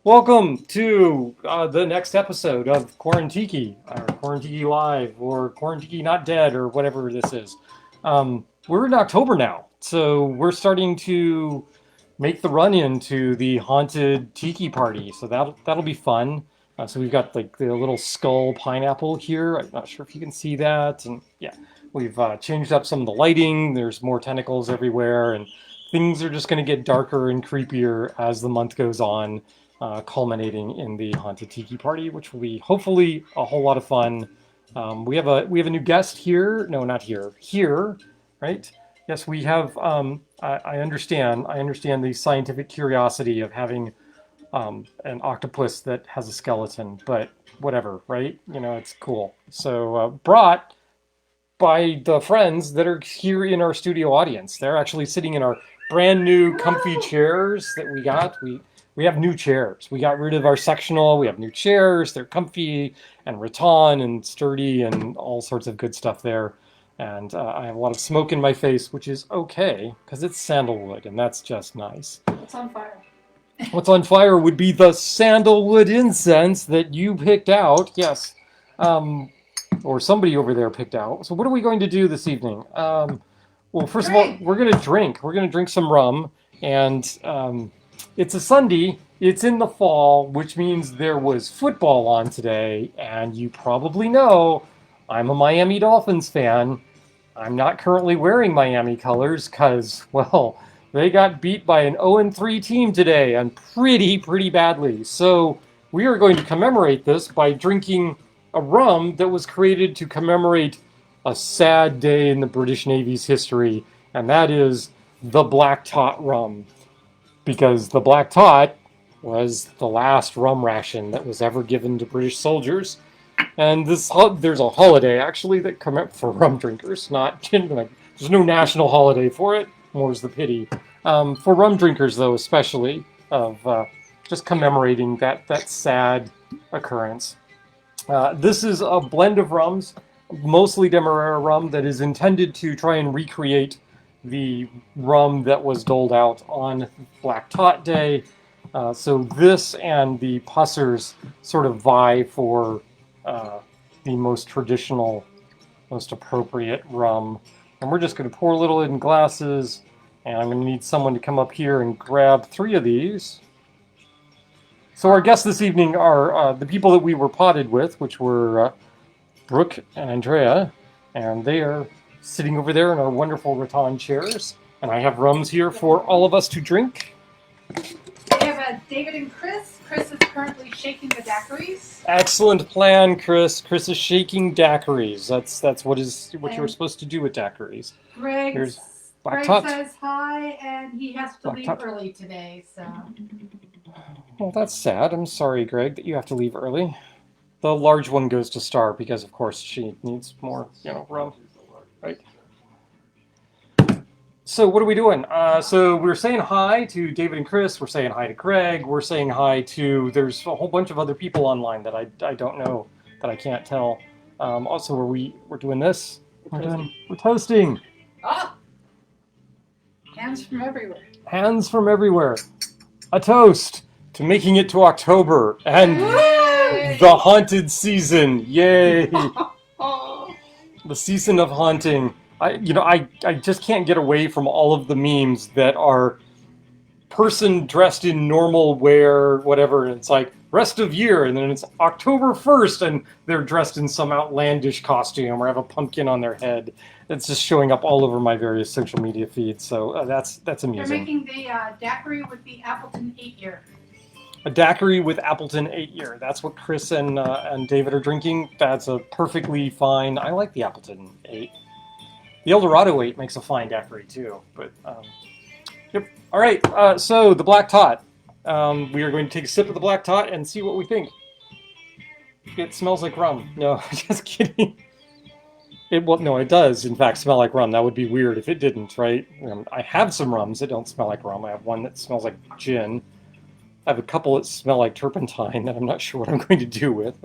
Welcome to the next episode of Quarantiki, or Quarantiki Live, or Quarantiki Not Dead, or whatever this is. We're in October now, so we're starting to make the run into the haunted tiki party. So that'll be fun. So we've got like the little skull pineapple here. I'm not sure if you can see that, and yeah, we've changed up some of the lighting. There's more tentacles everywhere, and things are just going to get darker and creepier as the month goes on, culminating in the haunted tiki party, which will be hopefully a whole lot of fun. We have a new guest here. No, not here. Here, right? Yes, we have. I understand. I understand the scientific curiosity of having an octopus that has a skeleton, but whatever, right? You know, it's cool. So brought by the friends that are here in our studio audience. They're actually sitting in our brand new comfy chairs that we got. We have new chairs. We got rid of our sectional. We have new chairs. They're comfy and rattan and sturdy and all sorts of good stuff there. And I have a lot of smoke in my face, which is okay because it's sandalwood, and that's just nice. What's on fire? What's on fire would be the sandalwood incense that you picked out. Yes. Or somebody over there picked out. So what are we going to do this evening? Well, first of all, we're going to drink. We're going to drink some rum. And it's a Sunday. It's in the fall, which means there was football on today. And you probably know I'm a Miami Dolphins fan. I'm not currently wearing Miami colors because, well, they got beat by an 0-3 team today, and pretty badly. So we are going to commemorate this by drinking a rum that was created to commemorate a sad day in the British Navy's history, and that is the Black Tot rum. Because the Black Tot was the last rum ration that was ever given to British soldiers. And there's a holiday actually that for rum drinkers, not like there's no national holiday for it. More's the pity. For rum drinkers, though, especially of just commemorating that sad occurrence. This is a blend of rums, mostly Demerara rum, that is intended to try and recreate the rum that was doled out on Black Tot Day. So this and the Pussers sort of vie for the most traditional, most appropriate rum. And we're just going to pour a little in glasses, and I'm going to need someone to come up here and grab 3 of these. So our guests this evening are the people that we were potted with, which were Brooke and Andrea, and they are sitting over there in our wonderful rattan chairs. And I have rums here for all of us to drink. We have David and Chris. Chris is currently shaking the daiquiris. Excellent plan, Chris. Chris is shaking daiquiris. That's what you're supposed to do with daiquiris. Greg says hi, and he has to leave early today. So. Well, that's sad. I'm sorry, Greg, that you have to leave early. The large one goes to Star because, of course, she needs more, rum. Right. So what are we doing? So we're saying hi to David and Chris. We're saying hi to Greg. We're saying hi to... There's a whole bunch of other people online that I don't know, that I can't tell. Also, we're doing this. We're toasting. Ah! Hands from everywhere. Hands from everywhere. A toast to making it to October and the haunted season. Yay! The season of haunting. I just can't get away from all of the memes that are person dressed in normal wear, whatever, and it's like rest of year, and then it's October 1st, and they're dressed in some outlandish costume or have a pumpkin on their head. It's just showing up all over my various social media feeds, so that's amusing. They're making the daiquiri with the Appleton 8-year. A daiquiri with Appleton 8-year. That's what Chris and David are drinking. That's a perfectly fine... I like the Appleton 8. The Eldorado 8 makes a fine daiquiri, too. But, yep. All right, so the Black Tot. We are going to take a sip of the Black Tot and see what we think. It smells like rum. No, just kidding. It does, in fact, smell like rum. That would be weird if it didn't, right? I have some rums that don't smell like rum. I have one that smells like gin. I have a couple that smell like turpentine that I'm not sure what I'm going to do with.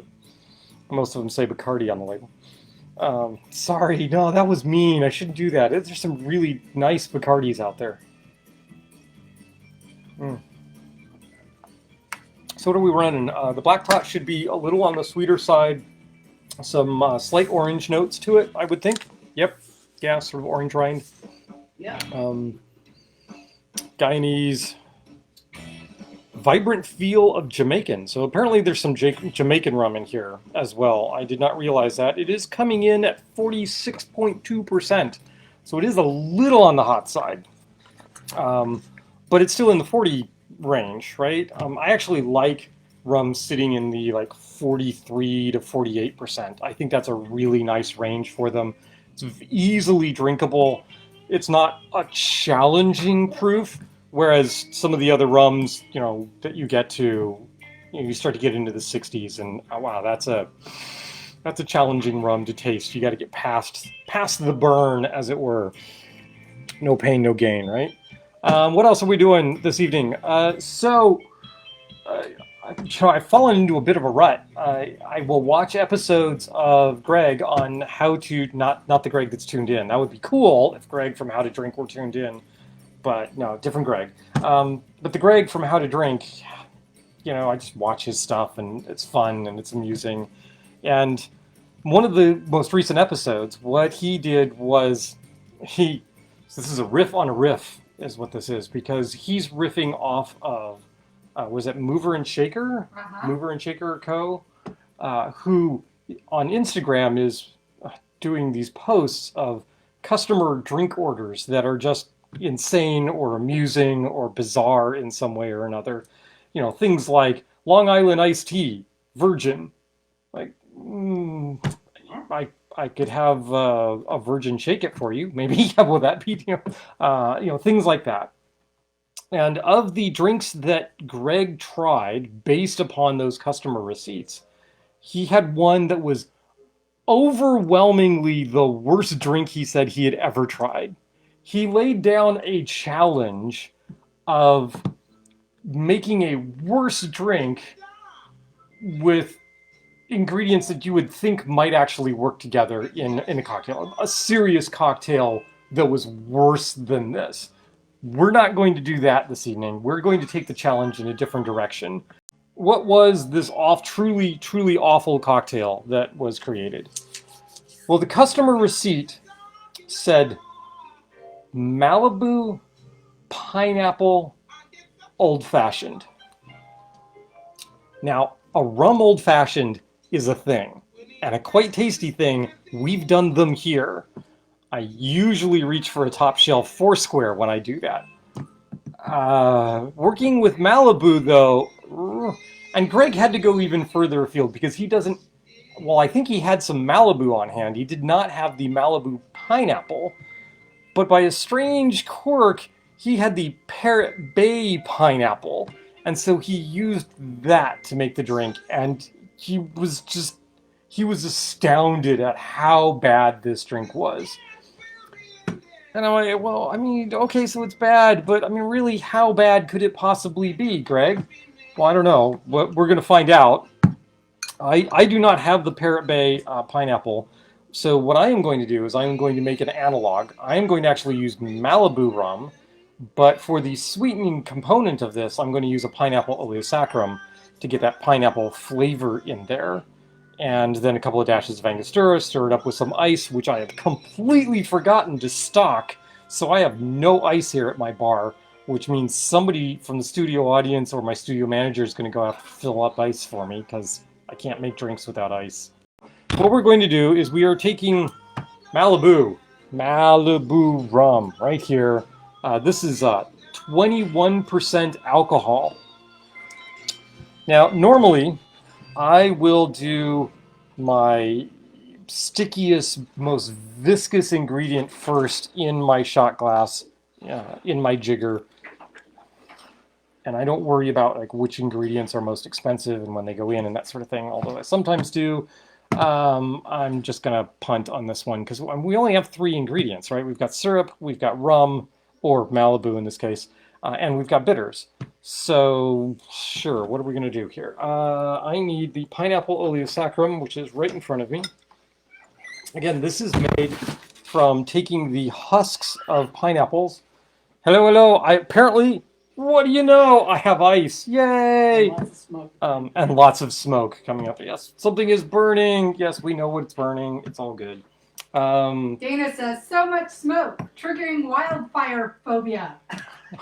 Most of them say Bacardi on the label. Sorry, no, that was mean. I shouldn't do that. There's some really nice Bacardis out there. So what are we running? The black pot should be a little on the sweeter side. Some slight orange notes to it, I would think. Yep. Yeah, sort of orange rind. Yeah. Guyanese. Vibrant feel of Jamaican. So apparently there's some Jamaican rum in here as well. I did not realize that. It is coming in at 46.2%. So it is a little on the hot side. But it's still in the 40 range, right? I actually like rum sitting in the like 43 to 48%. I think that's a really nice range for them. It's easily drinkable. It's not a challenging proof, whereas some of the other rums, you know, that you get to, you start to get into the 60s, and oh, wow, that's a challenging rum to taste. You got to get past the burn, as it were. No pain, no gain, right? What else are we doing this evening? I've fallen into a bit of a rut. I will watch episodes of Greg on how to, not the Greg that's tuned in. That would be cool if Greg from How to Drink were tuned in, but no, different Greg. But the Greg from How to Drink, you know, I just watch his stuff and it's fun and it's amusing. And one of the most recent episodes, what he did was so this is a riff on a riff is what this is, because he's riffing off of, was it Mover and Shaker? Mover and Shaker Co., who on Instagram is doing these posts of customer drink orders that are just insane or amusing or bizarre in some way or another. You know, things like Long Island iced tea, virgin. Like, I could have a virgin shake it for you. Maybe, how will that be? You know, things like that. And of the drinks that Greg tried based upon those customer receipts, he had one that was overwhelmingly the worst drink he said he had ever tried. He laid down a challenge of making a worse drink with ingredients that you would think might actually work together in a cocktail. A serious cocktail that was worse than this. We're not going to do that this evening. We're going to take the challenge in a different direction. What was this truly awful cocktail that was created? Well, the customer receipt said Malibu pineapple old fashioned. Now, a rum old fashioned is a thing, and a quite tasty thing. We've done them here. I usually reach for a top shelf Foursquare when I do that. Working with Malibu, though, and Greg had to go even further afield because he doesn't, well, I think he had some Malibu on hand. He did not have the Malibu pineapple, but by a strange quirk, he had the Parrot Bay pineapple, and so he used that to make the drink, and he was astounded at how bad this drink was. And I'm like, well, I mean, okay, so it's bad, but I mean, really, how bad could it possibly be, Greg? Well, I don't know. We're going to find out. I do not have the Parrot Bay pineapple, so what I am going to do is I am going to make an analog. I am going to actually use Malibu rum, but for the sweetening component of this, I'm going to use a pineapple oleosaccharum to get that pineapple flavor in there. And then a couple of dashes of Angostura, stir it up with some ice, which I have completely forgotten to stock. So I have no ice here at my bar, which means somebody from the studio audience or my studio manager is going to go have to fill up ice for me because I can't make drinks without ice. What we're going to do is we are taking Malibu rum right here. This is 21% alcohol. Now, normally, I will do my stickiest, most viscous ingredient first in my shot glass, in my jigger. And I don't worry about like which ingredients are most expensive and when they go in and that sort of thing, although I sometimes do. I'm just going to punt on this one because we only have 3 ingredients, right? We've got syrup, we've got rum, or Malibu in this case, and we've got bitters. So, sure, what are we going to do here? I need the pineapple oleosaccharum, which is right in front of me. Again, this is made from taking the husks of pineapples. Hello. Apparently, What do you know? I have ice. Yay! Lots of smoke. And lots of smoke coming up. Yes, something is burning. Yes, we know what it's burning. It's all good. Dana says, so much smoke, triggering wildfire phobia.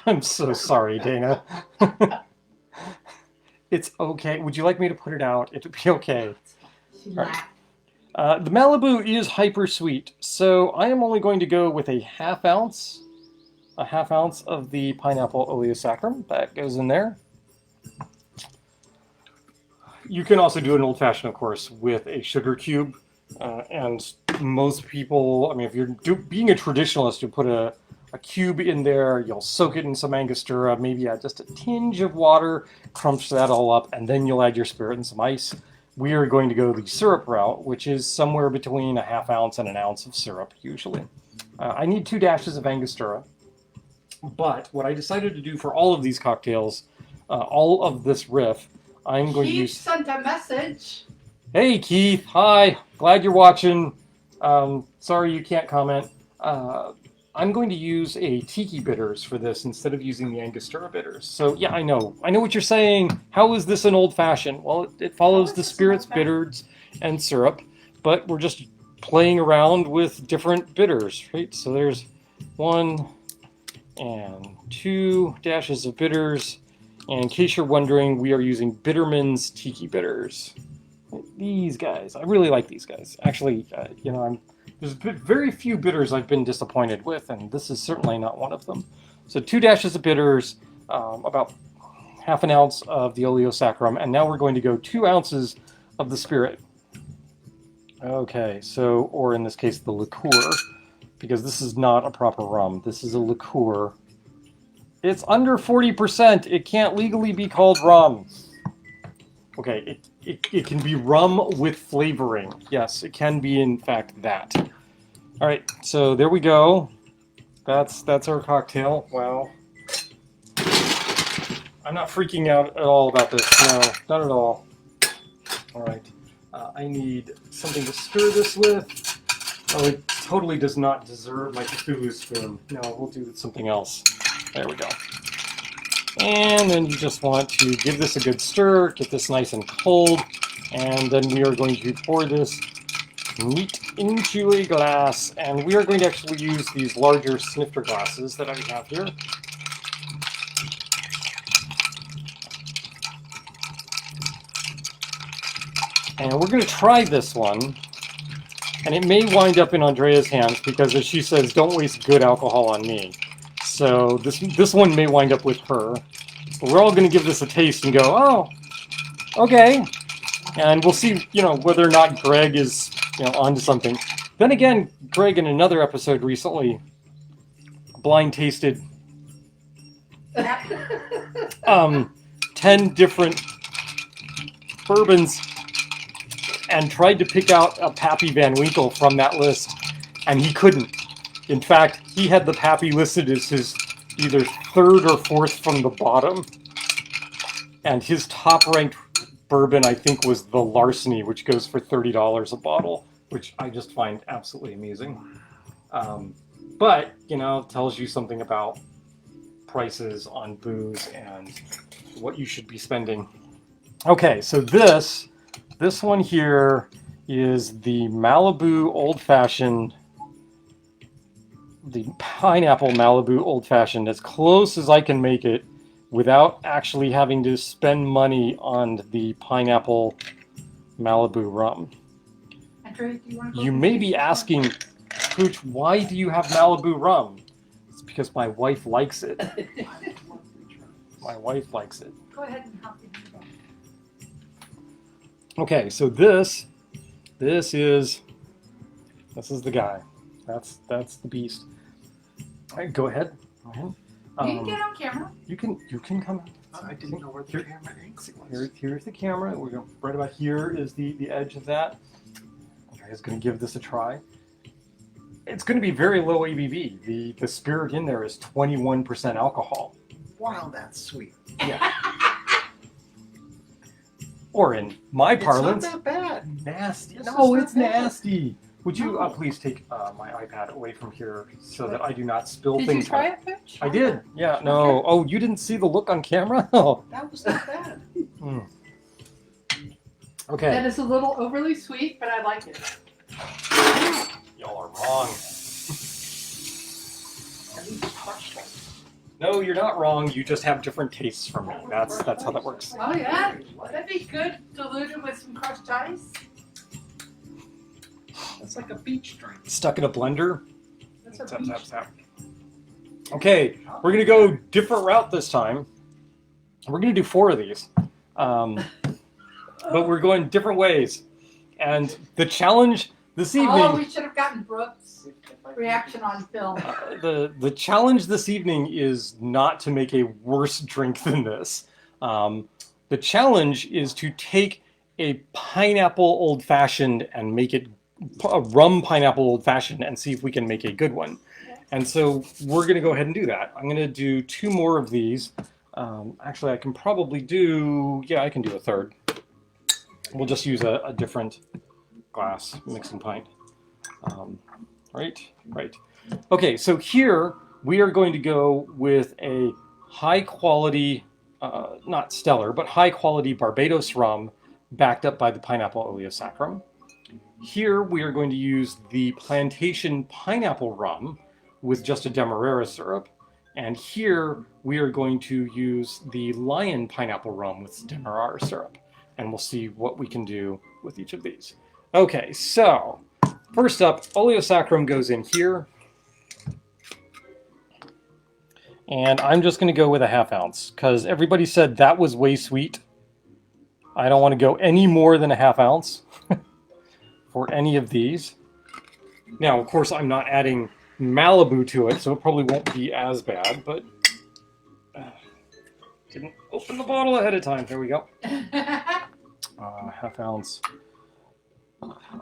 I'm so sorry, Dana. It's okay. Would you like me to put it out? It'd be okay. She laughed. The Malibu is hyper sweet, so I am only going to go with a half ounce of the pineapple oleosaccharum. That goes in there. You can also do an old fashioned, of course, with a sugar cube. And most people, I mean, if you're being a traditionalist, you put a cube in there, you'll soak it in some Angostura, maybe add just a tinge of water, crunch that all up, and then you'll add your spirit and some ice. We are going to go the syrup route, which is somewhere between a half ounce and an ounce of syrup, usually. I need 2 dashes of Angostura. But what I decided to do for all of these cocktails, all of this riff, I'm going to use... Keith sent a message. Hey, Keith. Hi. Glad you're watching. Sorry you can't comment. I'm going to use a tiki bitters for this instead of using the Angostura bitters. So, yeah, I know what you're saying. How is this an old-fashioned? Well, it follows the spirits, bitters, and syrup, but we're just playing around with different bitters, right? So there's 1 and 2 dashes of bitters. And in case you're wondering, we are using Bitterman's Tiki Bitters. These guys, I really like these guys. Actually, there's very few bitters I've been disappointed with, and this is certainly not one of them. So 2 dashes of bitters, about half an ounce of the oleosaccharum, and now we're going to go 2 ounces of the spirit. Okay, so, or in this case, the liqueur, because this is not a proper rum. This is a liqueur. It's under 40%. It can't legally be called rum. Okay, it can be rum with flavoring. Yes, it can be, in fact, that. All right, so there we go. That's our cocktail. Wow. I'm not freaking out at all about this. No, not at all. All right. I need something to stir this with. Oh, it totally does not deserve my Cthulhu spoon. No, we'll do something else. There we go. And then you just want to give this a good stir, get this nice and cold, and then we are going to pour this neat into a glass, and we are going to actually use these larger snifter glasses that I have here. And we're going to try this one, and it may wind up in Andrea's hands because, as she says, don't waste good alcohol on me. So this one may wind up with her. But we're all going to give this a taste and go, oh, okay. And we'll see, whether or not Greg is, onto something. Then again, Greg in another episode recently blind tasted 10 different bourbons and tried to pick out a Pappy Van Winkle from that list, and he couldn't. In fact, he had the Pappy listed as his either 3rd or 4th from the bottom, and his top-ranked bourbon, I think, was the Larceny, which goes for $30 a bottle, which I just find absolutely amazing. But, tells you something about prices on booze and what you should be spending. Okay, so this one here is the Malibu Old Fashioned, the pineapple Malibu Old Fashioned, as close as I can make it without actually having to spend money on the pineapple Malibu rum. Andrea, do you want to You may be asking, Pooch, why do you have Malibu rum? It's because my wife likes it. My wife likes it. Go ahead and hop in. Okay, so this is the guy. That's the beast. All right, go ahead. You can get on camera. You can come. I didn't know where the camera angle was. Here's the camera. We're going right about here is the edge of that. Andrea's going to give this a try. It's going to be very low ABV. The spirit in there is 21% alcohol. Wow, that's sweet. Yeah. Or in my parlance, it's not that bad. nasty. This No, is it's not bad. nasty. Would you please take my iPad away from here so that I do not spill Did things? you try it, Pitch? I did. Yeah. No. Oh, you didn't see the look on camera? Oh. That was not bad. Okay. That is a little overly sweet, but I like it. Y'all are wrong. At least crushed it. No, you're not wrong. You just have different tastes from me. That's how that works. Oh yeah, that'd be good. Diluted with some crushed ice. That's like a beach drink. Stuck in a blender. That's a Tap, beach. tap, tap. Okay, we're gonna go different route this time. We're gonna do 4 of these, but we're going different ways. And the challenge this evening. Oh, we should have gotten Brooke's reaction on film. The challenge this evening is not to make a worse drink than this. The challenge is to take a pineapple old fashioned and make it a rum pineapple old fashioned and see if we can make a good one. And so we're going to go ahead and do that. I'm going to do 2 more of these. Actually, I can probably do, yeah, I can do a third. We'll just use a different glass mixing pint. Right. Okay, so here we are going to go with a high quality, not stellar, but high quality Barbados rum backed up by the pineapple oleosaccharum. Here we are going to use the plantation pineapple rum with just a demerara syrup. And here we are going to use the lion pineapple rum with demerara syrup. And we'll see what we can do with each of these. Okay, so first up, oleosaccharum goes in here. And I'm just going to go with a 1/2 ounce because everybody said that was way sweet. I don't want to go any more than a 1/2 ounce for any of these. Now, of course, I'm not adding Malibu to it, so it probably won't be as bad, but didn't open the bottle ahead of time. There we go. 1/2 ounce.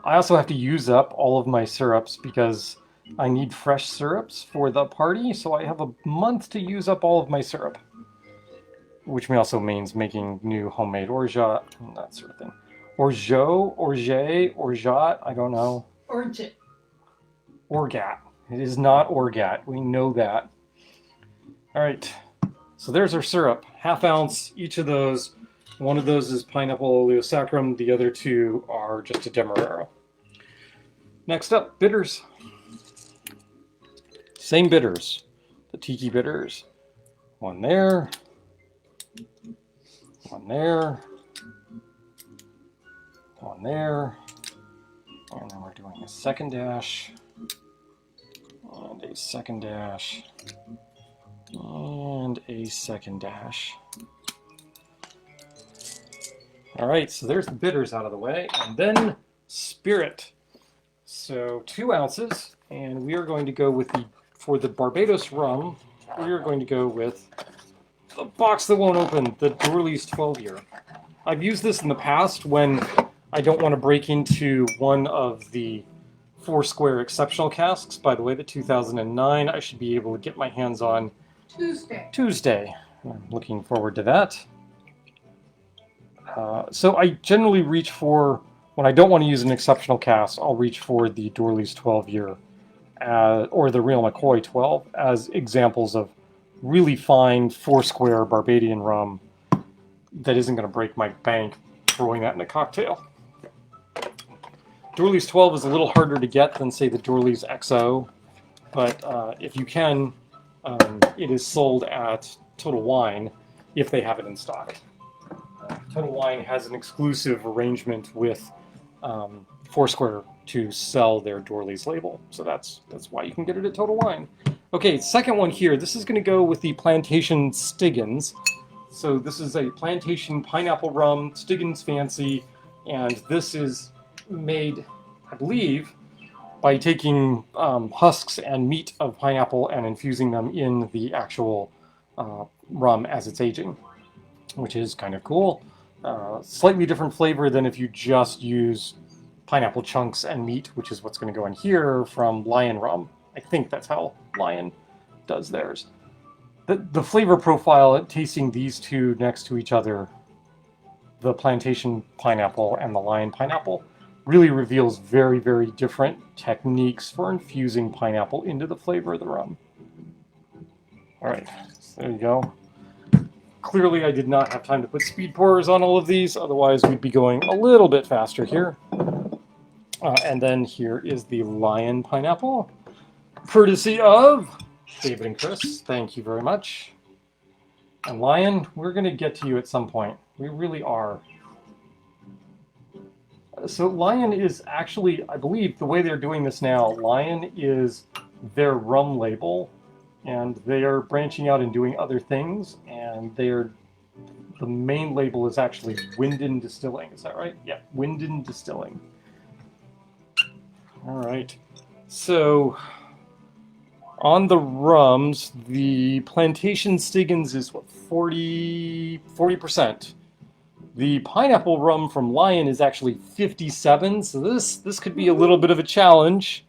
I also have to use up all of my syrups because I need fresh syrups for the party, so I have a month to use up all of my syrup. Which also means making new homemade orgeat and that sort of thing. Orgeat, I don't know. Orgeat. Orgat. It is not orgat. We know that. All right. So there's our syrup. 1/2 ounce, each of those. One of those is pineapple oleosaccharum. The other 2 are just a demerara. Next up, bitters. Same bitters. The tiki bitters. 1 there. 1 there. 1 there. And then we're doing a second dash. And a second dash. And a second dash. All right, so there's the bitters out of the way. And then spirit. So 2 ounces. And we are going to go with for the Barbados rum, we are going to go with the box that won't open, the Dourly's 12-year. I've used this in the past when I don't want to break into one of the 4 square exceptional casks. By the way, the 2009, I should be able to get my hands on Tuesday. I'm looking forward to that. So I generally reach for, when I don't want to use an exceptional cask, I'll reach for the Dourly's 12-year or the Real McCoy 12 as examples of really fine 4 square Barbadian rum that isn't going to break my bank throwing that in a cocktail. Dourly's 12 is a little harder to get than, say, the Dourly's XO, but if you can, it is sold at Total Wine if they have it in stock. Total Wine has an exclusive arrangement with Foursquare to sell their Dourly's label, so that's why you can get it at Total Wine. Okay, second one here. This is going to go with the Plantation Stiggins. So this is a plantation pineapple rum, Stiggins Fancy, and this is made, I believe, by taking husks and meat of pineapple and infusing them in the actual rum as it's aging, which is kind of cool. Slightly different flavor than if you just use pineapple chunks and meat, which is what's going to go in here from Lion Rum. I think that's how Lion does theirs. The flavor profile, tasting these 2 next to each other, the plantation pineapple and the Lion pineapple, really reveals very, very different techniques for infusing pineapple into the flavor of the rum. All right, so there you go. Clearly, I did not have time to put speed pourers on all of these, otherwise we'd be going a little bit faster here. And then here is the Lion pineapple, courtesy of David and Chris. Thank you very much. And Lion, we're going to get to you at some point. We really are. So Lion is actually, I believe, the way they're doing this now, Lion is their rum label, and they are branching out and doing other things, and the main label is actually Winden Distilling. Is that right? Yeah, Winden Distilling. All right. So on the rums, the Plantation Stiggins is what, 40%. The pineapple rum from Lion is actually 57, so this could be a little bit of a challenge.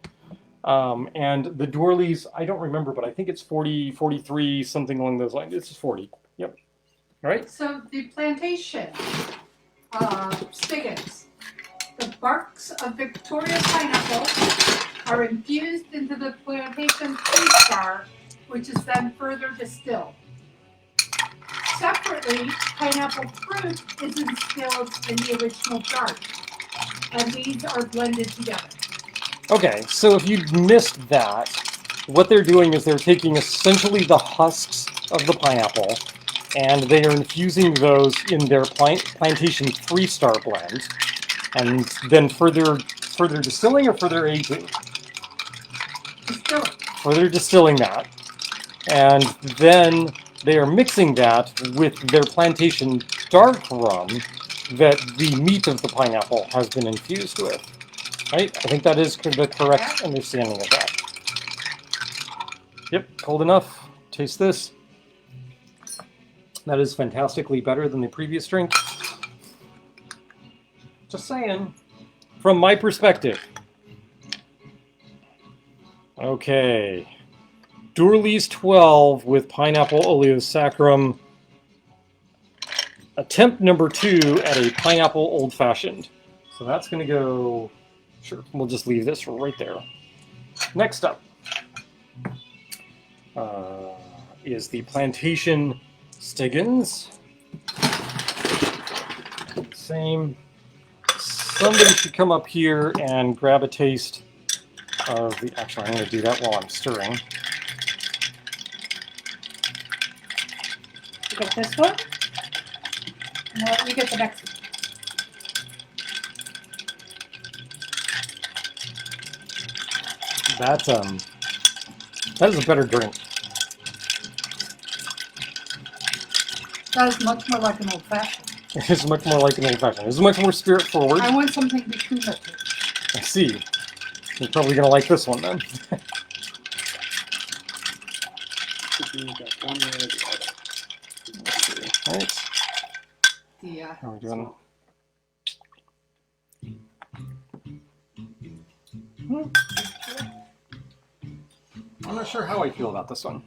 And the Dorleys, I don't remember, but I think it's 40, 43, something along those lines. It's 40. Yep. All right. So the Plantation Stiggins, the barks of Victoria pineapple are infused into the Plantation 3-star, which is then further distilled. Separately, pineapple fruit is instilled in the original dark, and these are blended together. Okay, so if you missed that, what they're doing is they're taking essentially the husks of the pineapple, and they are infusing those in their Plantation 3-star blend, and then further distilling or further aging? Distilling. Further distilling that, and then they are mixing that with their Plantation dark rum that the meat of the pineapple has been infused with. Right? I think that is the correct understanding of that. Yep, cold enough. Taste this. That is fantastically better than the previous drink. Just saying. From my perspective. Okay. Dorley's 12 with pineapple oleosaccharum. Attempt number 2 at a pineapple old fashioned. So that's going to go. Sure, we'll just leave this right there. Next up is the Plantation Stiggins. Same. Somebody should come up here and grab a taste of the. Actually, I'm going to do that while I'm stirring. You get this one? No, you get the next one. That is a better drink. That is much more like an old fashioned. It is much more like an old fashioned. It's much more spirit forward. I want something between the two. I see. You're probably gonna like this one then. Alright. Yeah. How are we doing? I'm not sure how I feel about this one.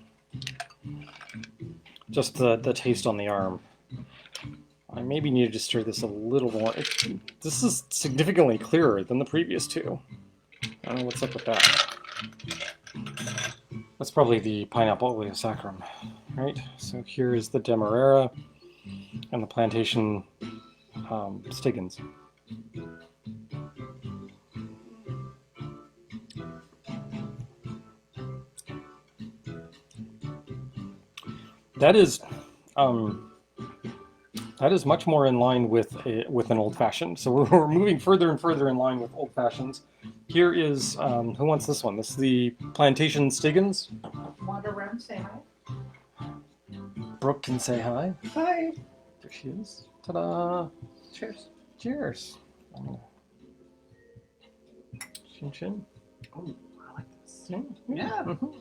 Just the taste on the arm. I maybe needed to stir this a little more. This is significantly clearer than the previous two. I don't know what's up with that. That's probably the pineapple oleosaccharum, right? So here is the Demerara and the Plantation Stiggins. That is much more in line with an old fashioned. So we're moving further and further in line with old fashions. Here is who wants this one? This is the Plantation Stiggins. Want to run? Say hi. Brooke can say hi. Hi. There she is. Ta-da! Cheers. Cheers. Chin chin. Oh, I like this. Yeah. Mm-hmm.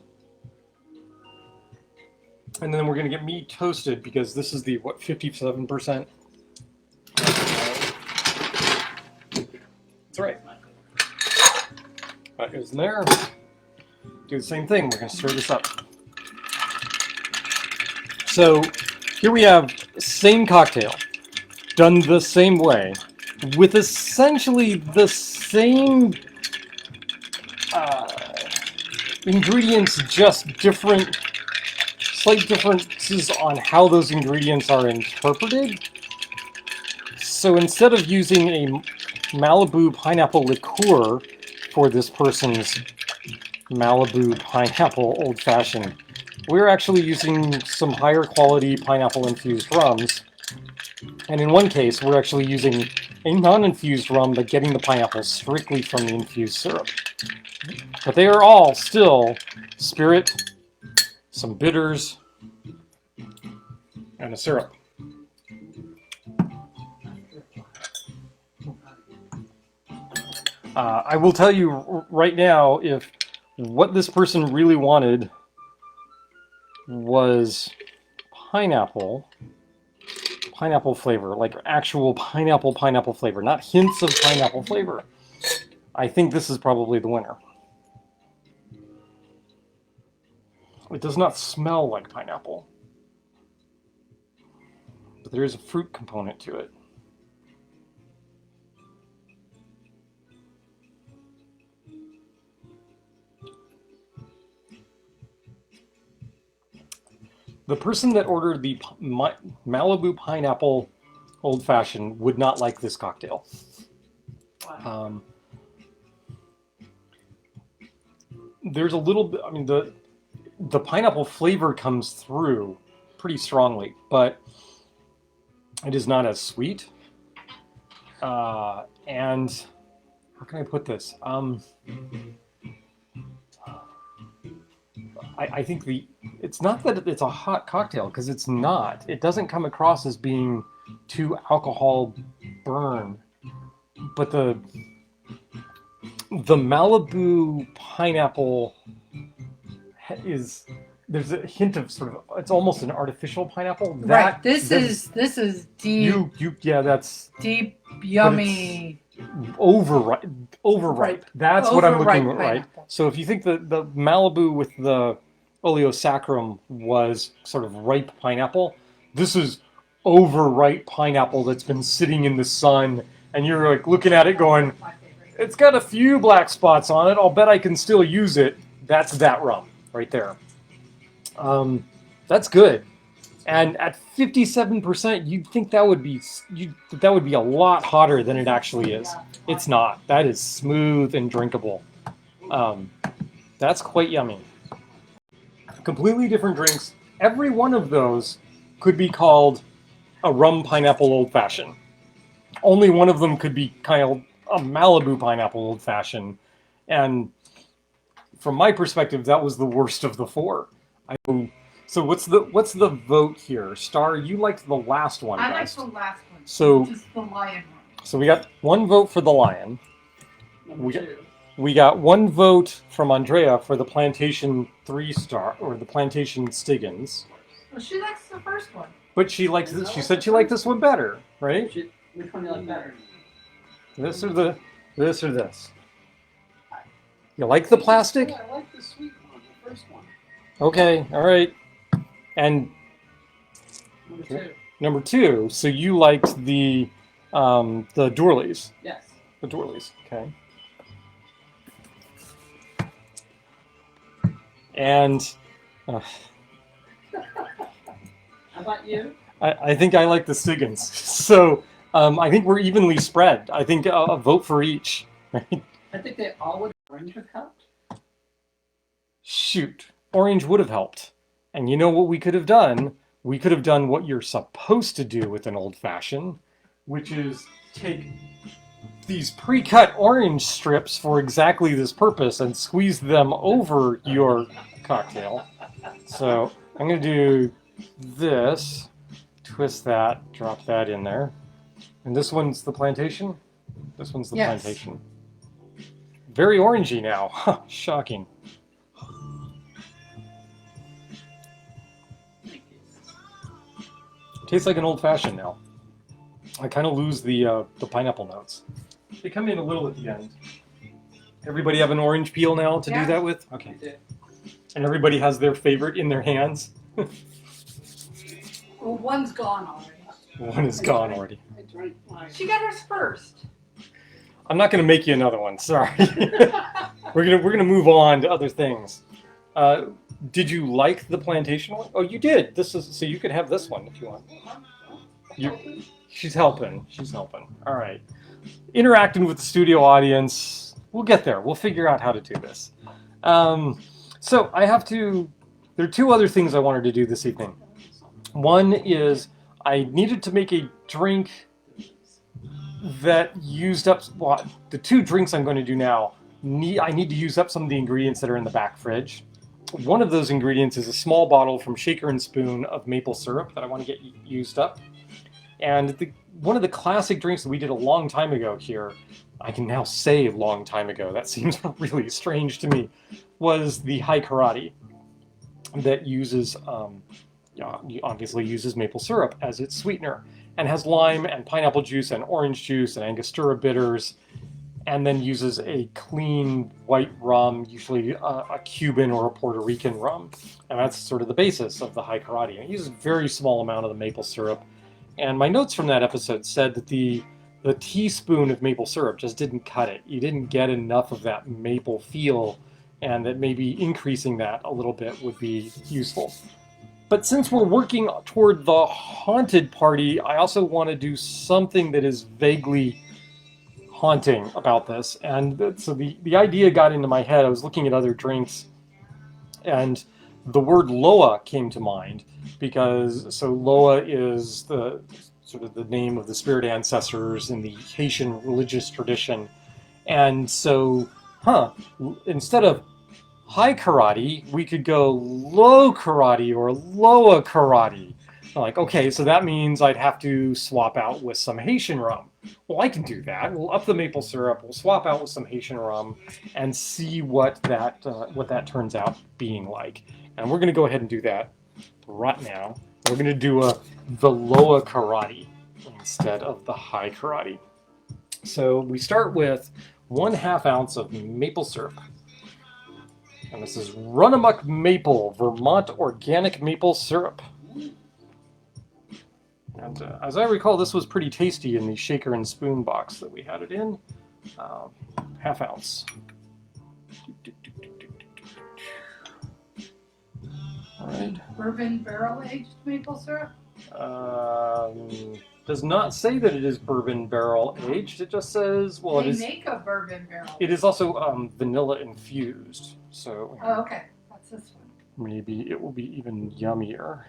And then we're going to get me toasted because this is the, what, 57%? That's right. That goes in there. Do the same thing. We're going to stir this up. So here we have same cocktail, done the same way, with essentially the same ingredients, just different, slight differences on how those ingredients are interpreted. So instead of using a Malibu pineapple liqueur for this person's Malibu pineapple old fashioned, we're actually using some higher quality pineapple infused rums. And in one case, we're actually using a non-infused rum, but getting the pineapple strictly from the infused syrup. But they are all still spirit, some bitters, and a syrup. I will tell you right now, if what this person really wanted was pineapple flavor, like actual pineapple flavor, not hints of pineapple flavor, I think this is probably the winner. It does not smell like pineapple, but there is a fruit component to it. The person that ordered the Malibu pineapple old fashioned would not like this cocktail. Wow. There's a little bit, I mean, the pineapple flavor comes through pretty strongly, but it is not as sweet. And how can I put this? I think it's not that it's a hot cocktail, because it's not. It doesn't come across as being too alcohol burn, but the Malibu pineapple there's a hint of sort of, it's almost an artificial pineapple. Right. This is deep. Yeah, that's deep, yummy. Overripe. Right. That's what I'm looking at, Overripe right? pineapple. So if you think the Malibu with the oleosaccharum was sort of ripe pineapple, this is overripe pineapple that's been sitting in the sun, and you're like looking at it going, it's got a few black spots on it. I'll bet I can still use it. That's that rum right there. That's good. And at 57%, you'd think that would be a lot hotter than it actually is. It's not. That is smooth and drinkable. That's quite yummy. Completely different drinks. Every one of those could be called a rum pineapple old fashioned. Only one of them could be called a Malibu pineapple old fashioned. And from my perspective, that was the worst of the four. So what's the vote here? Star, you liked the last one I best. like the last one. So Which is the lion one. So we got one vote for the lion. We got one vote from Andrea for the plantation 3-star, or the plantation Stiggins. Well, she likes the first one. But she liked this. She said she liked this one better, right? Which one do you like better? This or this? You like the plastic? Yeah, I like the sweet one, the first one. Okay, all right. And number two. So you liked the Doorleys. Yes. The Doorleys. Okay. And How about you? I think I like the Stiggins. So I think we're evenly spread. I think a vote for each. Right? I think they all would. Orange would help. Shoot, orange would have helped. And you know what we could have done? We could have done what you're supposed to do with an old fashioned, which is take these pre-cut orange strips for exactly this purpose and squeeze them over your cocktail. So I'm going to do this, twist that, drop that in there. And this one's the plantation? This one's the plantation. Very orangey now. Huh, shocking. Tastes like an old fashioned now. I kind of lose the pineapple notes. They come in a little at the end. Everybody have an orange peel now to do that with? Okay. And everybody has their favorite in their hands? Well, one's gone already. One is gone already. I drank mine. She got hers first. I'm not going to make you another one. Sorry. we're gonna move on to other things. Did you like the plantation one? Oh, you did. This is so you could have this one if you want. She's helping. She's helping. All right. Interacting with the studio audience. We'll get there. We'll figure out how to do this. So I have to. There are two other things I wanted to do this evening. One is I needed to make a drink that used up. Well, the two drinks I'm going to do now. I need to use up some of the ingredients that are in the back fridge. One of those ingredients is a small bottle from Shaker and Spoon of maple syrup that I want to get used up. And one of the classic drinks that we did a long time ago here, I can now say a long time ago, that seems really strange to me, was the High Karate that uses, obviously uses maple syrup as its sweetener and has lime and pineapple juice and orange juice and Angostura bitters, and then uses a clean white rum, usually a Cuban or a Puerto Rican rum. And that's sort of the basis of the High Karate. And it uses a very small amount of the maple syrup. And my notes from that episode said that the teaspoon of maple syrup just didn't cut it. You didn't get enough of that maple feel, and that maybe increasing that a little bit would be useful. But since we're working toward the haunted party, I also want to do something that is vaguely haunting about this. And so the idea got into my head. I was looking at other drinks, and the word Loa came to mind, because so Loa is the sort of the name of the spirit ancestors in the Haitian religious tradition. And so, instead of high karate, we could go low karate or Loa karate. I'm like, okay, so that means I'd have to swap out with some Haitian rum. Well, I can do that. We'll up the maple syrup. We'll swap out with some Haitian rum and see what that turns out being like. And we're going to go ahead and do that right now. We're going to do the Loa karate instead of the high karate. So we start with 1/2 ounce of maple syrup. And this is Run Amok Maple, Vermont Organic Maple Syrup. And as I recall, this was pretty tasty in the Shaker and Spoon box that we had it in. 1/2 ounce. All right. Bourbon barrel aged maple syrup? Does not say that it is bourbon barrel aged. It just says, well, They it is. make a bourbon barrel. It is also vanilla infused. So. Oh, okay. That's this one. Maybe it will be even yummier.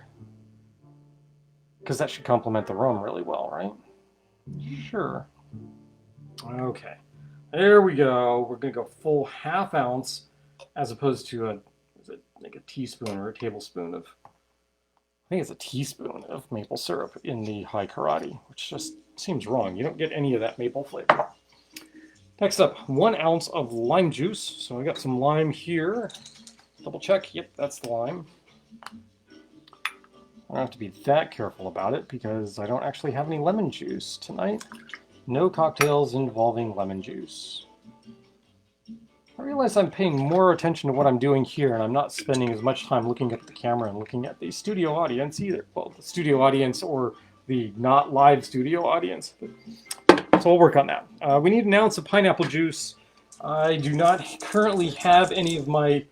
Because that should complement the rum really well, right? Sure. Okay. There we go. We're going to go full 1/2 ounce as opposed to like a teaspoon or a tablespoon of, I think it's a teaspoon of maple syrup in the High Karate, which just seems wrong. You don't get any of that maple flavor. Next up, 1 ounce of lime juice. So I got some lime here. Double check. Yep, that's the lime. I don't have to be that careful about it because I don't actually have any lemon juice tonight. No cocktails involving lemon juice. I realize I'm paying more attention to what I'm doing here, and I'm not spending as much time looking at the camera and looking at the studio audience either. Well, the studio audience or the not live studio audience. So we'll work on that. We need 1 ounce of pineapple juice. I do not currently have any of my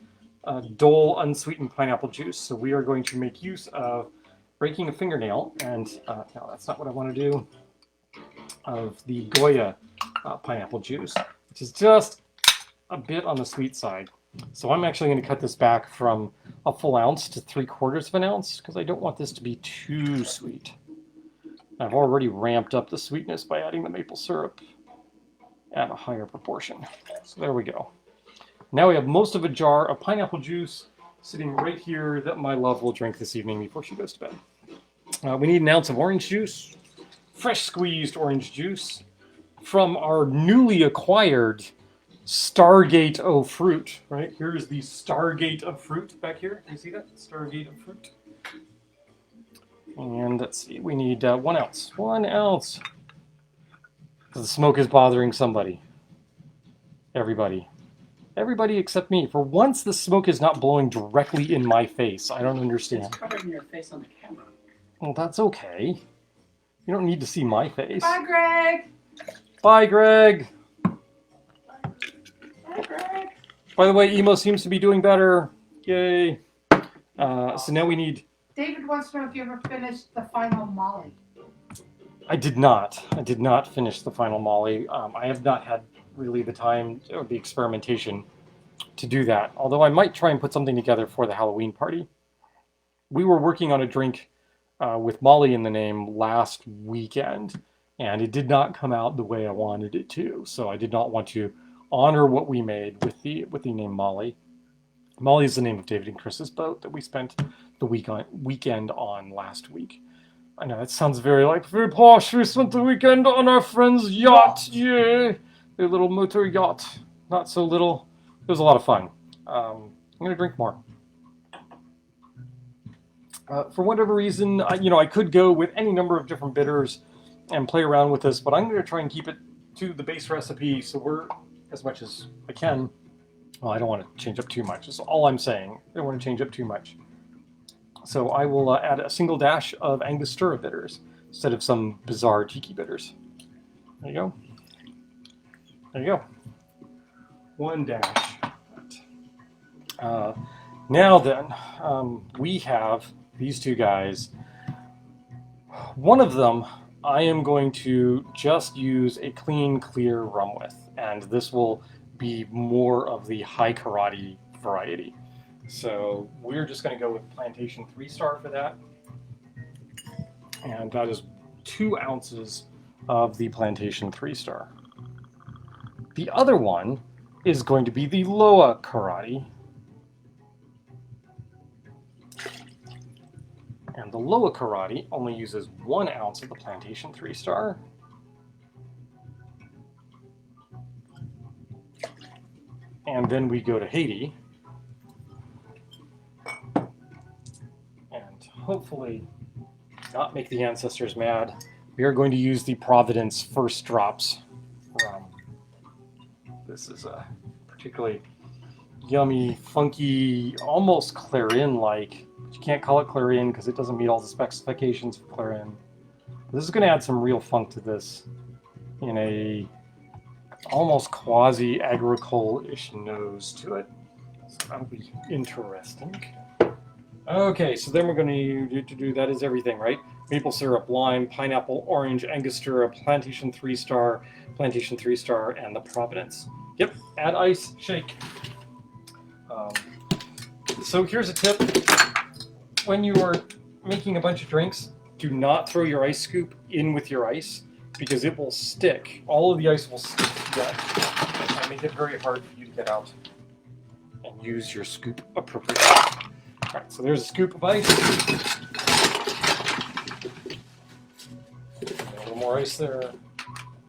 Dole unsweetened pineapple juice, so we are going to make use of breaking a fingernail, and no, that's not what I want to do, of the Goya pineapple juice, which is just a bit on the sweet side. So I'm actually going to cut this back from a full ounce to 3/4 of an ounce, because I don't want this to be too sweet. I've already ramped up the sweetness by adding the maple syrup at a higher proportion. So there we go. Now we have most of a jar of pineapple juice sitting right here that my love will drink this evening before she goes to bed. We need 1 ounce of orange juice, fresh squeezed orange juice from our newly acquired Stargate of fruit. Right, here's the Stargate of fruit back here. Can you see that? Stargate of fruit. And let's see, we need 1 ounce. 1 ounce. The smoke is bothering somebody. Everybody. Everybody except me. For once, the smoke is not blowing directly in my face. I don't understand. It's covering your face on the camera. Well, that's okay. You don't need to see my face. Bye, Greg. Bye, Greg. Bye, Greg. By the way, Emo seems to be doing better. Yay. So now we need... David wants to know if you ever finished the final Molly. I did not. I did not finish the final Molly. I have not had really the time or the experimentation to do that. Although I might try and put something together for the Halloween party. We were working on a drink with Molly in the name last weekend, and it did not come out the way I wanted it to. So I did not want to honor what we made with the name Molly. Molly is the name of David and Chris's boat that we spent the weekend on last week. I know that sounds very posh. We spent the weekend on our friend's yacht. Yeah, their little motor yacht. Not so little. It was a lot of fun. I'm gonna drink more. For whatever reason, I could go with any number of different bitters and play around with this, but I'm gonna try and keep it to the base recipe. So we're, as much as I can. Well, I don't want to change up too much. That's all I'm saying. I don't want to change up too much. So I will add a single dash of Angostura bitters instead of some bizarre tiki bitters. There you go. There you go. One dash. Now then, we have these two guys. One of them I am going to just use a clean, clear rum with, and this will be more of the high karate variety. So we're just going to go with Plantation 3-Star for that. And that is 2 ounces of the Plantation 3-Star. The other one is going to be the Loa Karate. And the Loa Karate only uses 1 ounce of the Plantation 3-Star. And then we go to Haiti. And hopefully not make the ancestors mad. We are going to use the Providence First Drops rum. This is a particularly yummy, funky, almost Clarin-like. But you can't call it Clarin because it doesn't meet all the specifications of Clarin. This is going to add some real funk to this in a almost quasi-agricole-ish nose to it. So that'll be interesting. Okay, so then we're going to do that is everything, right? Maple syrup, lime, pineapple, orange, Angostura, Plantation 3-Star, and the Providence. Yep, add ice, shake. So here's a tip. When you are making a bunch of drinks, do not throw your ice scoop in with your ice, because it will stick. All of the ice will stick together and make it very hard for you to get out and use your scoop appropriately. All right, so there's a scoop of ice. A little more ice there. All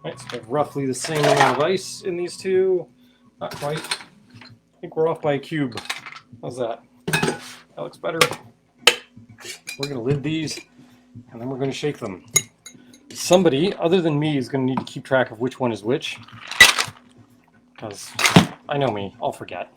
right, so we have roughly the same amount of ice in these two. Not quite. I think we're off by a cube. How's that? That looks better. We're gonna lid these, and then we're gonna shake them. Somebody other than me is going to need to keep track of which one is which, because I know me, I'll forget.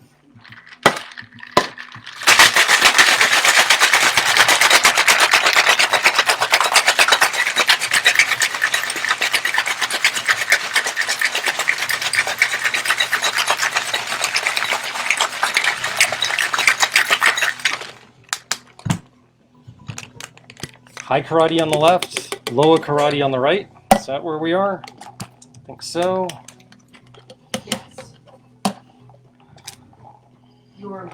High karate on the left, Loa karate on the right. Is that where we are? I think so. Yes. Your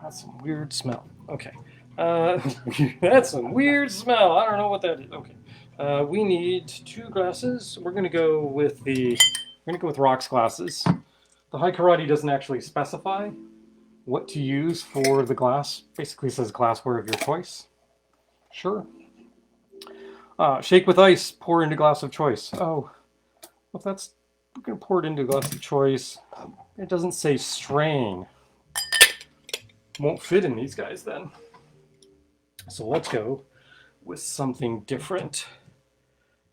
That's some weird smell. Okay. That's some weird smell. I don't know what that is. Okay. We need 2 glasses. We're gonna go with rocks glasses. The high karate doesn't actually specify what to use for the glass. Basically says glassware of your choice. Sure. Shake with ice, pour into glass of choice. Oh, if that's, we're gonna pour it into a glass of choice. It doesn't say strain. Won't fit in these guys then. So let's go with something different.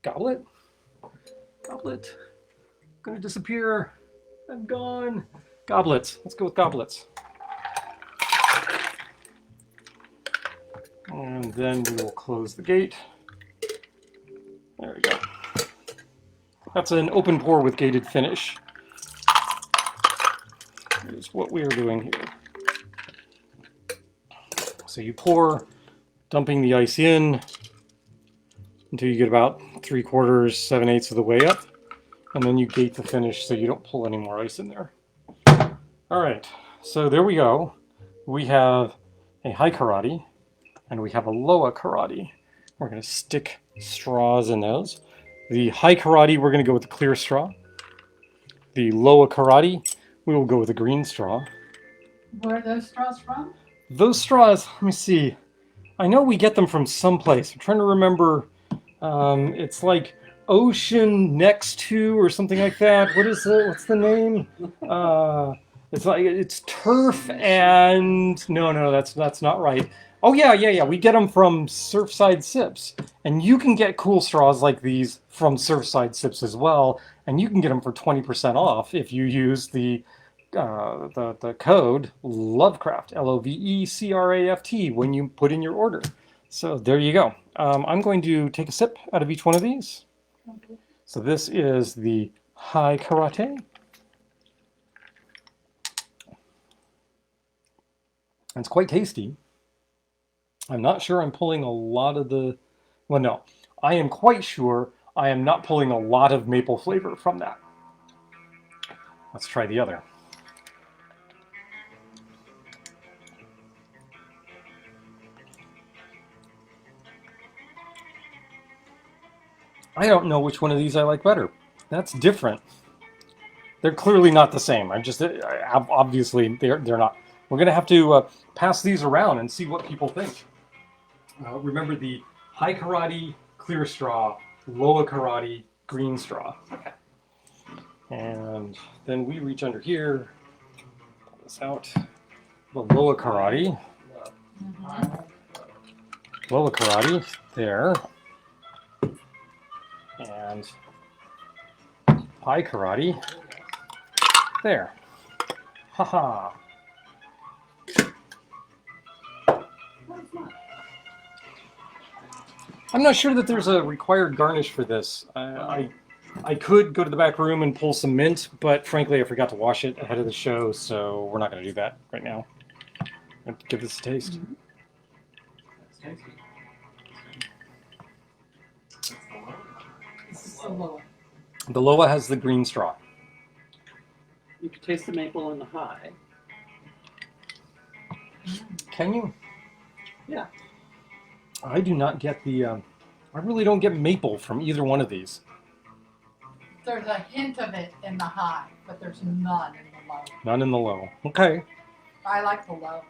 Goblet? Goblet. Gonna disappear. I'm gone. Goblets. Let's go with goblets. And then we will close the gate. There we go. That's an open pour with gated finish. Is what we are doing here. So you pour, dumping the ice in until you get about 3/4, 7/8 of the way up, and then you gate the finish so you don't pull any more ice in there. All right, so there we go. We have a high karate and we have a lower karate. We're going to stick straws in those. The high karate, we're going to go with the clear straw. The lower karate, we will go with the green straw. Where are those straws from? Those straws, let me see. I know we get them from someplace. I'm trying to remember. It's like Ocean Next to or something like that. What is it? What's the name? It's Turf and no, that's not right. Oh yeah. We get them from Surfside Sips, and you can get cool straws like these from Surfside Sips as well, and you can get them for 20% off if you use the code Lovecraft, LOVECRAFT, when you put in your order. So there you go. I'm going to take a sip out of each one of these. Okay. So this is the high karate. It's quite tasty. I'm not sure I'm pulling a lot of the, well, no, I am quite sure I am not pulling a lot of maple flavor from that. Let's try the other. I don't know which one of these I like better. That's different. They're clearly not the same. Obviously they're not. We're gonna have to pass these around and see what people think. Remember the high karate clear straw, lower karate green straw. Okay. And then we reach under here, pull this out. The lower karate, lower karate there, and high karate there. Haha. I'm not sure that there's a required garnish for this. I could go to the back room and pull some mint, but frankly I forgot to wash it ahead of the show, so we're not going to do that right now. Let's give this a taste. That's tasty. This is the lower. The Loa has the green straw. You can taste the maple in the high. Can you? Yeah. I do not get the, I really don't get maple from either one of these. There's a hint of it in the high, but there's none in the low. None in the low. Okay. I like the low.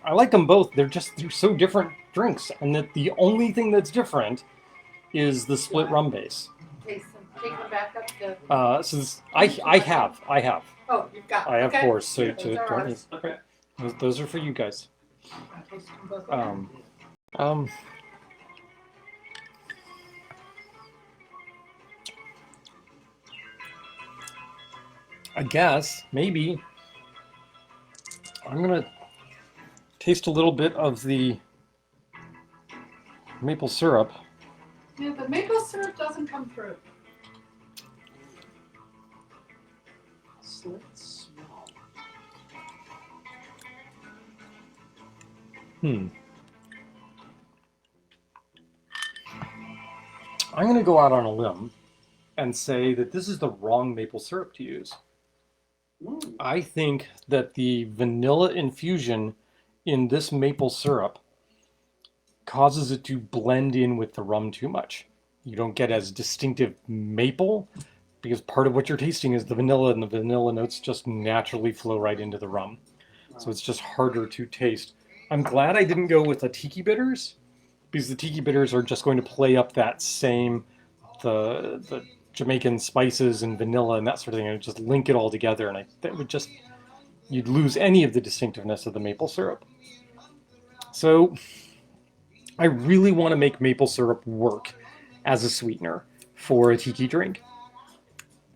I like them both. They're so different drinks, and that the only thing that's different is the split rum base. Taste them. Take them back up to. So this, I have. Oh, you've got. I have okay. fours. So Yeah, those are ours. Okay. those are for you guys. I'll taste them both. I guess maybe I'm gonna taste a little bit of the maple syrup. Yeah, the maple syrup doesn't come through. Slit small. I'm gonna go out on a limb and say that this is the wrong maple syrup to use. Mm. I think that the vanilla infusion in this maple syrup causes it to blend in with the rum too much. You don't get as distinctive maple because part of what you're tasting is the vanilla, and the vanilla notes just naturally flow right into the rum. So it's just harder to taste. I'm glad I didn't go with the tiki bitters, because the tiki bitters are just going to play up that same, the Jamaican spices and vanilla and that sort of thing, and just link it all together, and that would just, you'd lose any of the distinctiveness of the maple syrup. So I really want to make maple syrup work as a sweetener for a tiki drink.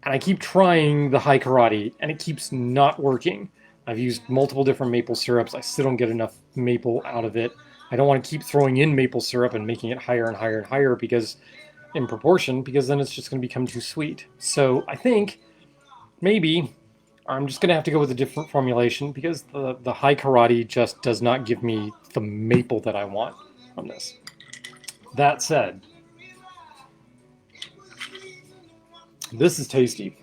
And I keep trying the high karate, and it keeps not working. I've used multiple different maple syrups. I still don't get enough maple out of it. I don't want to keep throwing in maple syrup and making it higher and higher and higher because in proportion, because then it's just going to become too sweet. So I think maybe I'm just going to have to go with a different formulation because the high karate just does not give me the maple that I want on this. That said, this is tasty.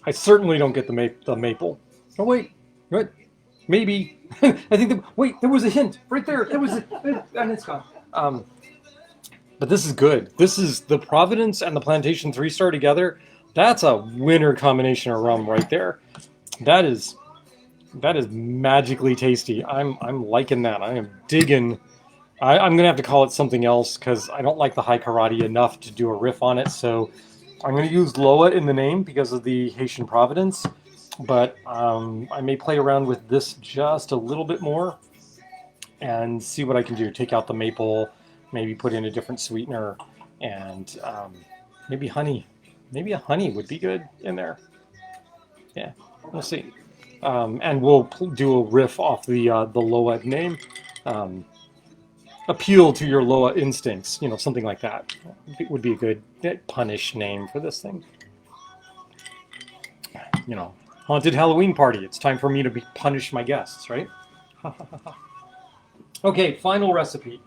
I certainly don't get the maple. Oh wait, what? Maybe. I think wait, there was a hint right there. There was and it's gone. But this is good. This is the Providence and the Plantation 3-Star together. That's a winner combination of rum right there. That is magically tasty. I'm liking that. I am digging. I'm gonna have to call it something else because I don't like the high karate enough to do a riff on it. So I'm gonna use Loa in the name because of the Haitian Providence. But I may play around with this just a little bit more and see what I can do. Take out the maple, maybe put in a different sweetener, and maybe honey. Maybe a honey would be good in there. Yeah, we'll see. And we'll do a riff off the Loa name. Appeal to your Loa instincts, something like that. It would be a good punish name for this thing. Haunted Halloween party. It's time for me to punish my guests, right? Okay, final recipe.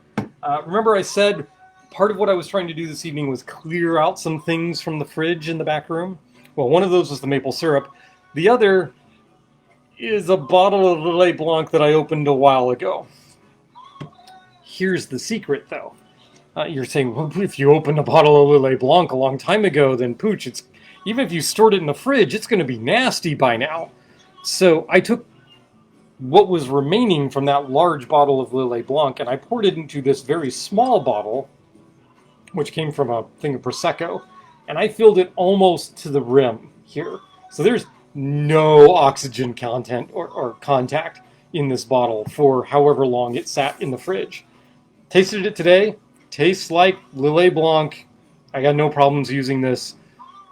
Remember I said part of what I was trying to do this evening was clear out some things from the fridge in the back room? Well, one of those was the maple syrup. The other is a bottle of Lillet Blanc that I opened a while ago. Here's the secret, though. You're saying, well, if you opened a bottle of Lillet Blanc a long time ago, then pooch, even if you stored it in the fridge, it's going to be nasty by now. So I took what was remaining from that large bottle of Lillet Blanc and I poured it into this very small bottle, which came from a thing of Prosecco, and I filled it almost to the rim here. So there's no oxygen content or contact in this bottle for however long it sat in the fridge. Tasted it today. Tastes like Lillet Blanc. I got no problems using this.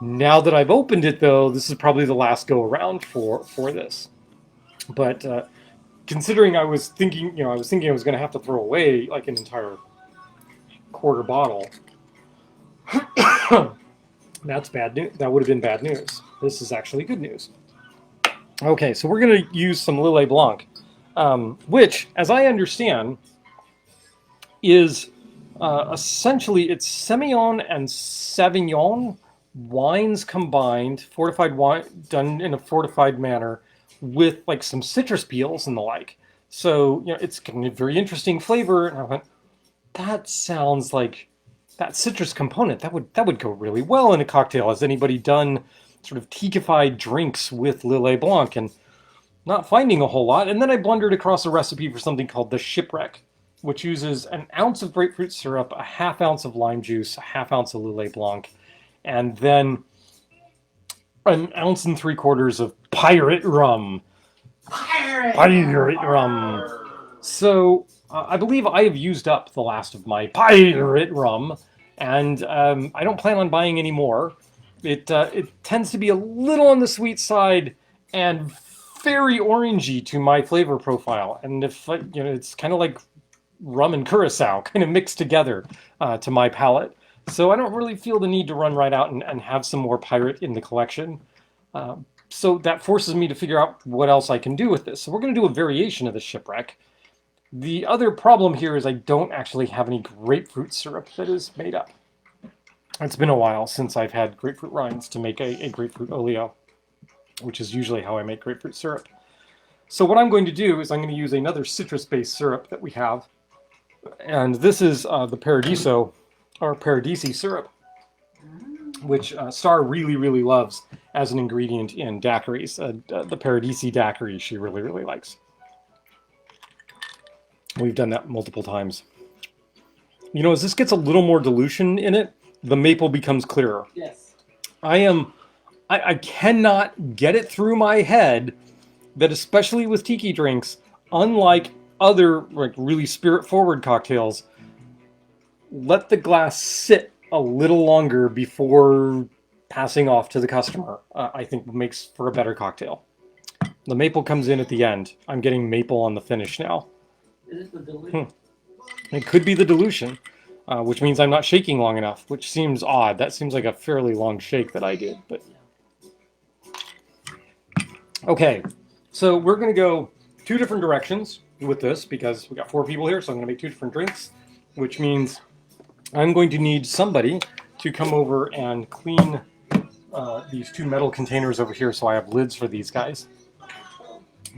Now that I've opened it, though, this is probably the last go around for this. But considering I was thinking I was going to have to throw away like an entire quarter bottle. That's bad news. That would have been bad news. This is actually good news. Okay, so we're going to use some Lillet Blanc, which, as I understand, is essentially it's Semillon and Sauvignon wines combined, fortified wine done in a fortified manner with like some citrus peels and the like. So it's a very interesting flavor. And I went, that sounds like that citrus component that would go really well in a cocktail. Has anybody done sort of teakified drinks with Lillet Blanc? And not finding a whole lot. And then I blundered across a recipe for something called the Shipwreck, which uses an ounce of grapefruit syrup, a half ounce of lime juice, a half ounce of Lillet Blanc, and then an ounce and 3/4 of pirate rum. Pirate rum. So I believe I have used up the last of my pirate rum, and I don't plan on buying any more. It tends to be a little on the sweet side and very orangey to my flavor profile, and if it's kind of like rum and curacao kind of mixed together to my palate. So I don't really feel the need to run right out and have some more pirate in the collection. So that forces me to figure out what else I can do with this. So we're going to do a variation of the Shipwreck. The other problem here is I don't actually have any grapefruit syrup that is made up. It's been a while since I've had grapefruit rinds to make a grapefruit oleo, which is usually how I make grapefruit syrup. So what I'm going to do is I'm going to use another citrus-based syrup that we have. And this is the Paradiso, or Paradisi syrup, which Star really, really loves as an ingredient in daiquiris. The Paradisi daiquiri she really, really likes. We've done that multiple times. As this gets a little more dilution in it, the maple becomes clearer. Yes. I cannot get it through my head that, especially with tiki drinks, unlike other like really spirit-forward cocktails, let the glass sit a little longer before passing off to the customer. I think makes for a better cocktail. The maple comes in at the end. I'm getting maple on the finish now. Is it the dilution? It could be the dilution, which means I'm not shaking long enough, which seems odd. That seems like a fairly long shake that I did. But okay, so we're going to go two different directions with this because we got 4 people here, so I'm going to make 2 different drinks, which means I'm going to need somebody to come over and clean these 2 metal containers over here so I have lids for these guys.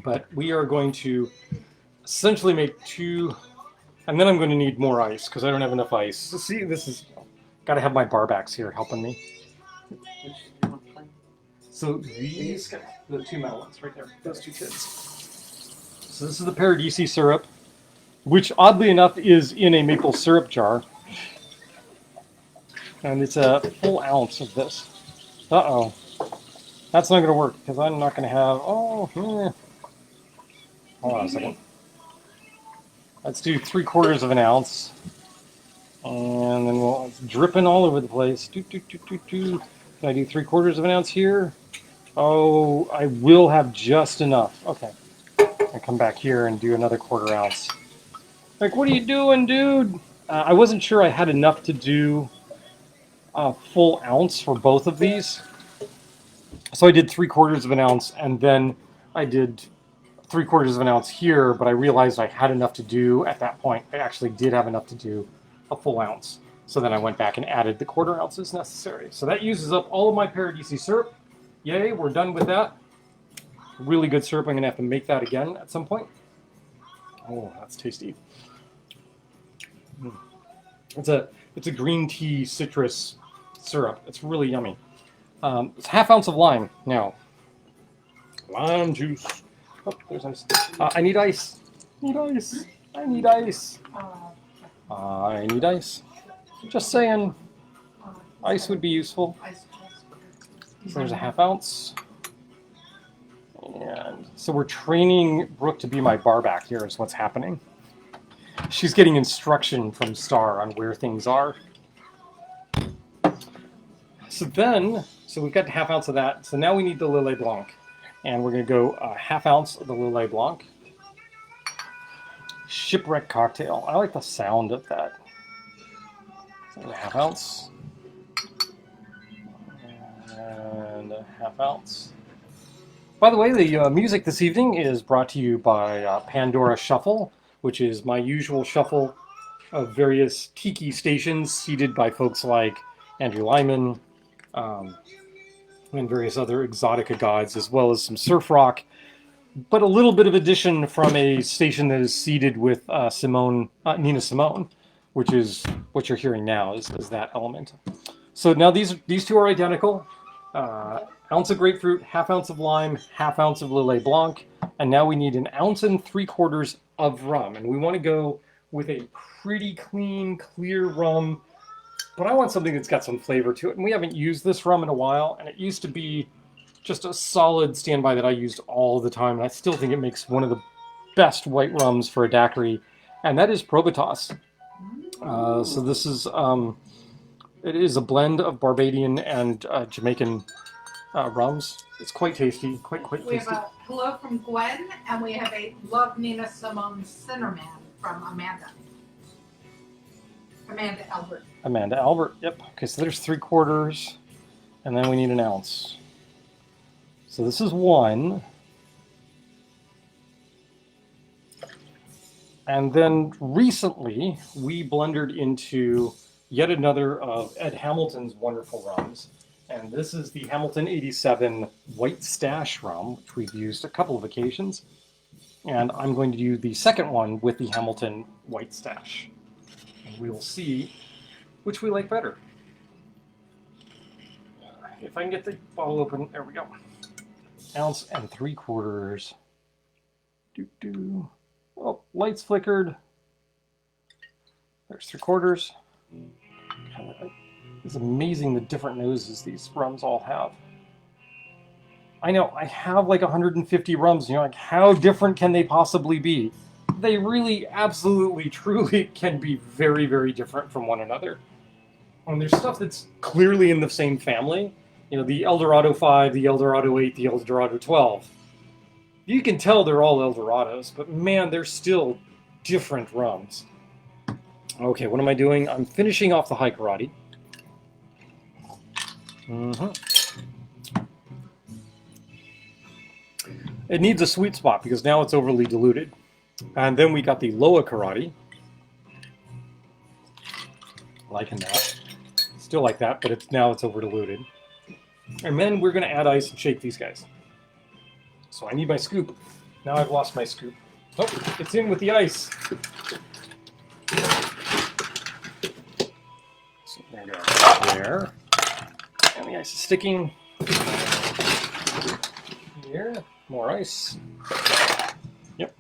But we are going to essentially make 2, and then I'm going to need more ice because I don't have enough ice. So see, this is, got to have my barbacks here helping me. So these, the 2 metal ones right there, those 2 kids. So this is the Paradisi syrup, which oddly enough is in a maple syrup jar. And it's a full ounce of this. Uh-oh. That's not going to work because I'm not going to have, hold on a second. Let's do 3/4 of an ounce. And then it's dripping all over the place. Can I do 3/4 of an ounce here? Oh, I will have just enough. Okay. I come back here and do another 1/4 ounce. Like, what are you doing, dude? I wasn't sure I had enough to do a full ounce for both of these. So I did 3/4 of an ounce, and then I did 3/4 of an ounce here, but I realized I had enough to do at that point. I actually did have enough to do a full ounce. So then I went back and added the 1/4 ounces necessary. So that uses up all of my Paradisi syrup. Yay, we're done with that. Really good syrup. I'm going to have to make that again at some point. Oh, that's tasty. It's a green tea citrus syrup. It's really yummy. It's 1/2 ounce of lime now. Lime juice. Oh, there's ice. I need ice. I need ice. I need ice. I need ice. Just saying. Ice would be useful. So there's a 1/2 ounce. And so we're training Brooke to be my barback here is what's happening. She's getting instruction from Star on where things are. So we've got 1/2 ounce of that. So now we need the Lillet Blanc. And we're going to go 1/2 ounce of the Lillet Blanc. Shipwreck cocktail. I like the sound of that. So 1/2 ounce. And 1/2 ounce. By the way, the music this evening is brought to you by Pandora Shuffle, which is my usual shuffle of various tiki stations seated by folks like Andrew Lyman and various other exotica gods, as well as some surf rock, but a little bit of addition from a station that is seated with Nina Simone, which is what you're hearing now is that element. So now these 2 are identical. Ounce of grapefruit, 1/2 ounce of lime, 1/2 ounce of Lillet Blanc, and now we need 1 ounce and 3/4 of rum. And we want to go with a pretty clean, clear rum, but I want something that's got some flavor to it. And we haven't used this rum in a while, and it used to be just a solid standby that I used all the time, and I still think it makes one of the best white rums for a daiquiri, and that is Probitas. So this is, it is a blend of Barbadian and Jamaican rums. It's quite tasty, quite We tasty. have a hello from Gwen, and we have a love Nina Simone Cinnamon from Amanda. Amanda Albert. Amanda Albert, yep. Okay, so there's 3/4, and then we need 1 ounce. So this is 1. And then recently, we blended into yet another of Ed Hamilton's wonderful rums. And this is the Hamilton 87 White Stash rum, which we've used a couple of occasions. And I'm going to do the second one with the Hamilton White Stash. And we will see which we like better. If I can get the bottle open, there we go. 1 ounce and 3/4. Oh, lights flickered. There's 3/4. It's amazing the different noses these rums all have. I know, I have like 150 rums, and you're like, how different can they possibly be? They really, absolutely, truly can be very, very different from one another. And there's stuff that's clearly in the same family. You know, the Eldorado 5, the Eldorado 8, the Eldorado 12. You can tell they're all Eldorados, but man, they're still different rums. Okay, what am I doing? I'm finishing off the high karate. It needs a sweet spot because now it's overly diluted. And then we got the lower karate. Liking that. Still like that, but now it's over diluted. And then we're going to add ice and shake these guys. So I need my scoop. Now I've lost my scoop. Oh, it's in with the ice. So there we go. There. And the ice is sticking. Here. More ice. Yep.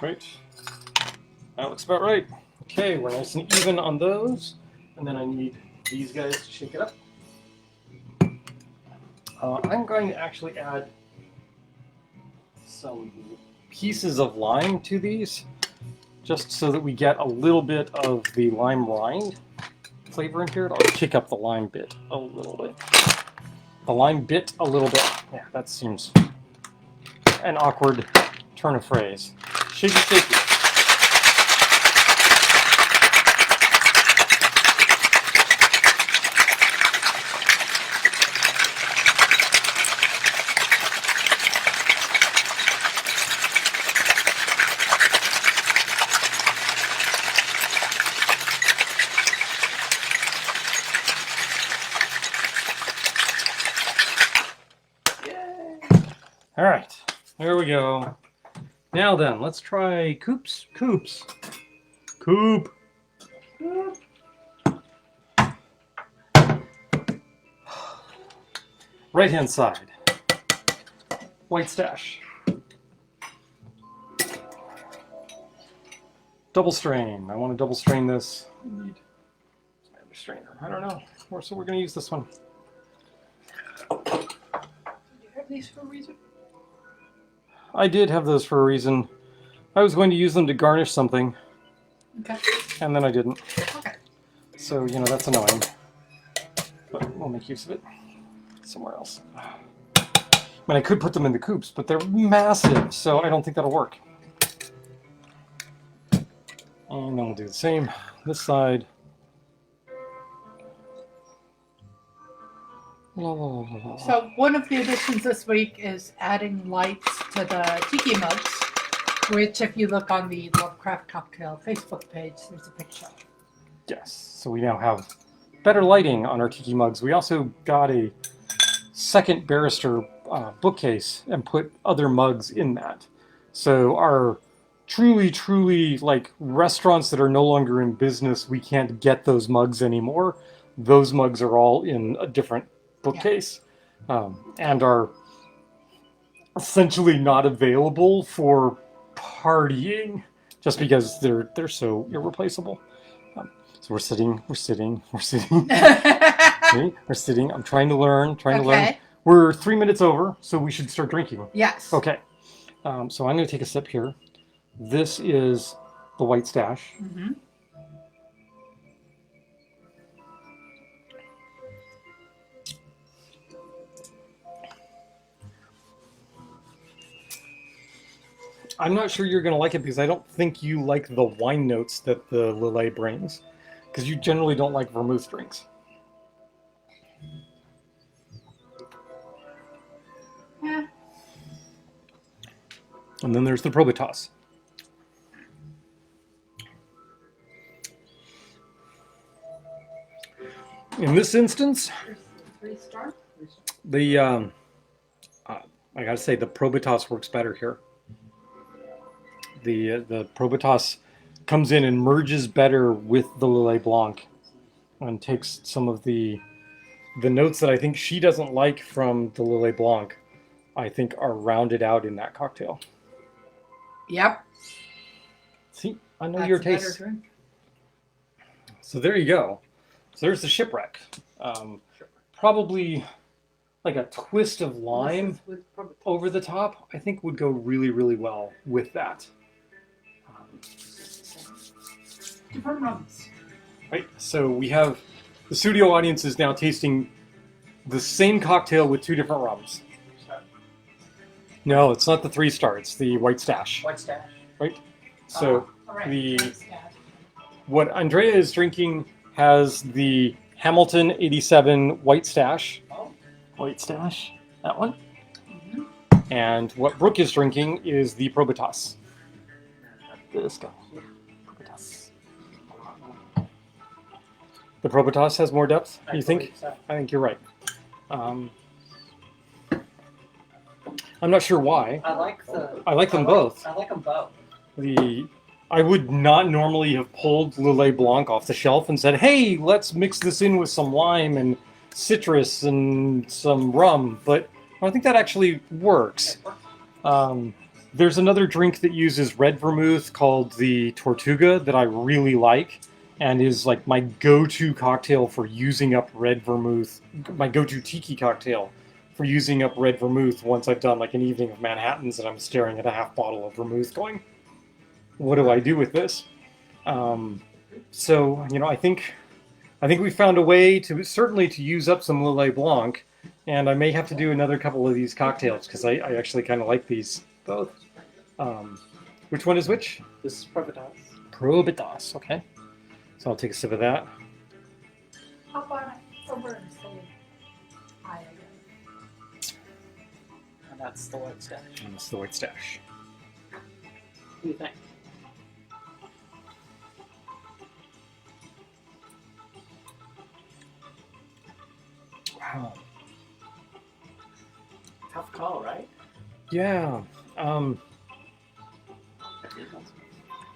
Right. That looks about right. Okay, we're nice and even on those. And then I need these guys to shake it up. I'm going to actually add some pieces of lime to these, just so that we get a little bit of the lime rind flavor in here. I'll kick up the lime bit a little bit. The lime bit a little bit. Yeah, that seems an awkward turn of phrase. Shaky, shaky. All right, there we go. Now then, let's try Coop. Right hand side. White stash. Double strain. I want to double strain this. I need my other strainer. I don't know. So we're going to use this one. Do you have these for a reason? I did have those for a reason. I was going to use them to garnish something. Okay. And then I didn't. Okay. So, that's annoying. But we'll make use of it somewhere else. I mean, I could put them in the coops, but they're massive, so I don't think that'll work. And then we'll do the same. This side. So one of the additions this week is adding lights to the tiki mugs, which if you look on the Lovecraft Cocktail Facebook page, there's a picture. Yes, so we now have better lighting on our tiki mugs. We also got a second barrister bookcase and put other mugs in that. So our truly like restaurants that are no longer in business, we can't get those mugs anymore. Those mugs are all in a different bookcase, and are essentially not available for partying just because they're so irreplaceable. So we're sitting. See? We're sitting. I'm trying to learn. We're 3 minutes over, so we should start drinking. Yes. Okay. So I'm going to take a sip here. This is the white stash. Mm-hmm. I'm not sure you're going to like it because I don't think you like the wine notes that the Lillet brings, because you generally don't like vermouth drinks. Yeah. And then there's the Probitas. In this instance, 3-star. I gotta say the Probitas works better here. The Probitas comes in and merges better with the Lillet Blanc and takes some of the notes that I think she doesn't like from the Lillet Blanc, I think are rounded out in that cocktail. Yep. See, I know That's your a better taste. drink. So there you go. So there's the Shipwreck. Probably like a twist of lime over the top, I think would go really, really well with that. Different rums. Right, so we have the studio audience is now tasting the same cocktail with two different rums. No, it's not the 3-star, it's the White Stash. White stash. Right? So All right. the Thanks, Dad. what Andrea is drinking has the Hamilton 87 White Stash. White Stash, that one. Mhm. And what Brooke is drinking is the Probitas. This guy. Probitas. The Probitas has more depth, you think? believe so. I think you're right. I'm not sure why. I like the. I like them both. I like them both. I would not normally have pulled Lillet Blanc off the shelf and said, hey, let's mix this in with some lime and citrus and some rum, but I think that actually works. There's another drink that uses red vermouth called the Tortuga that I really like and is like my go-to cocktail for using up red vermouth, my go-to tiki cocktail for using up red vermouth once I've done like an evening of Manhattans and I'm staring at a half bottle of vermouth going, what do I do with this? So, you know, I think we found a way to certainly to use up some Lillet Blanc, and I may have to do another couple of these cocktails because I actually kind of like these both. Which one is which? This is Probitas. Probitas, okay. So I'll take a sip of that. How about over and say hi again? And that's the White Stash. And it's the White Stash. What do you think? Wow. Tough call, right? Yeah.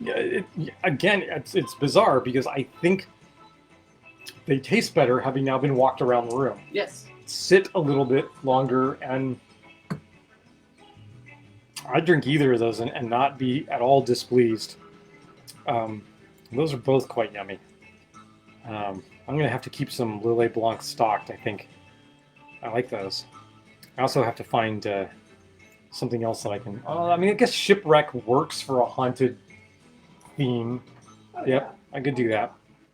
Yeah. Again, it's bizarre because I think they taste better having now been walked around the room. Yes. Sit a little bit longer, and I'd drink either of those and not be at all displeased. Those are both quite yummy. I'm going to have to keep some Lillet Blanc stocked, I think. I like those. I also have to find something else that I can... I mean, I guess Shipwreck works for a haunted theme. Oh, Yep, I could do that.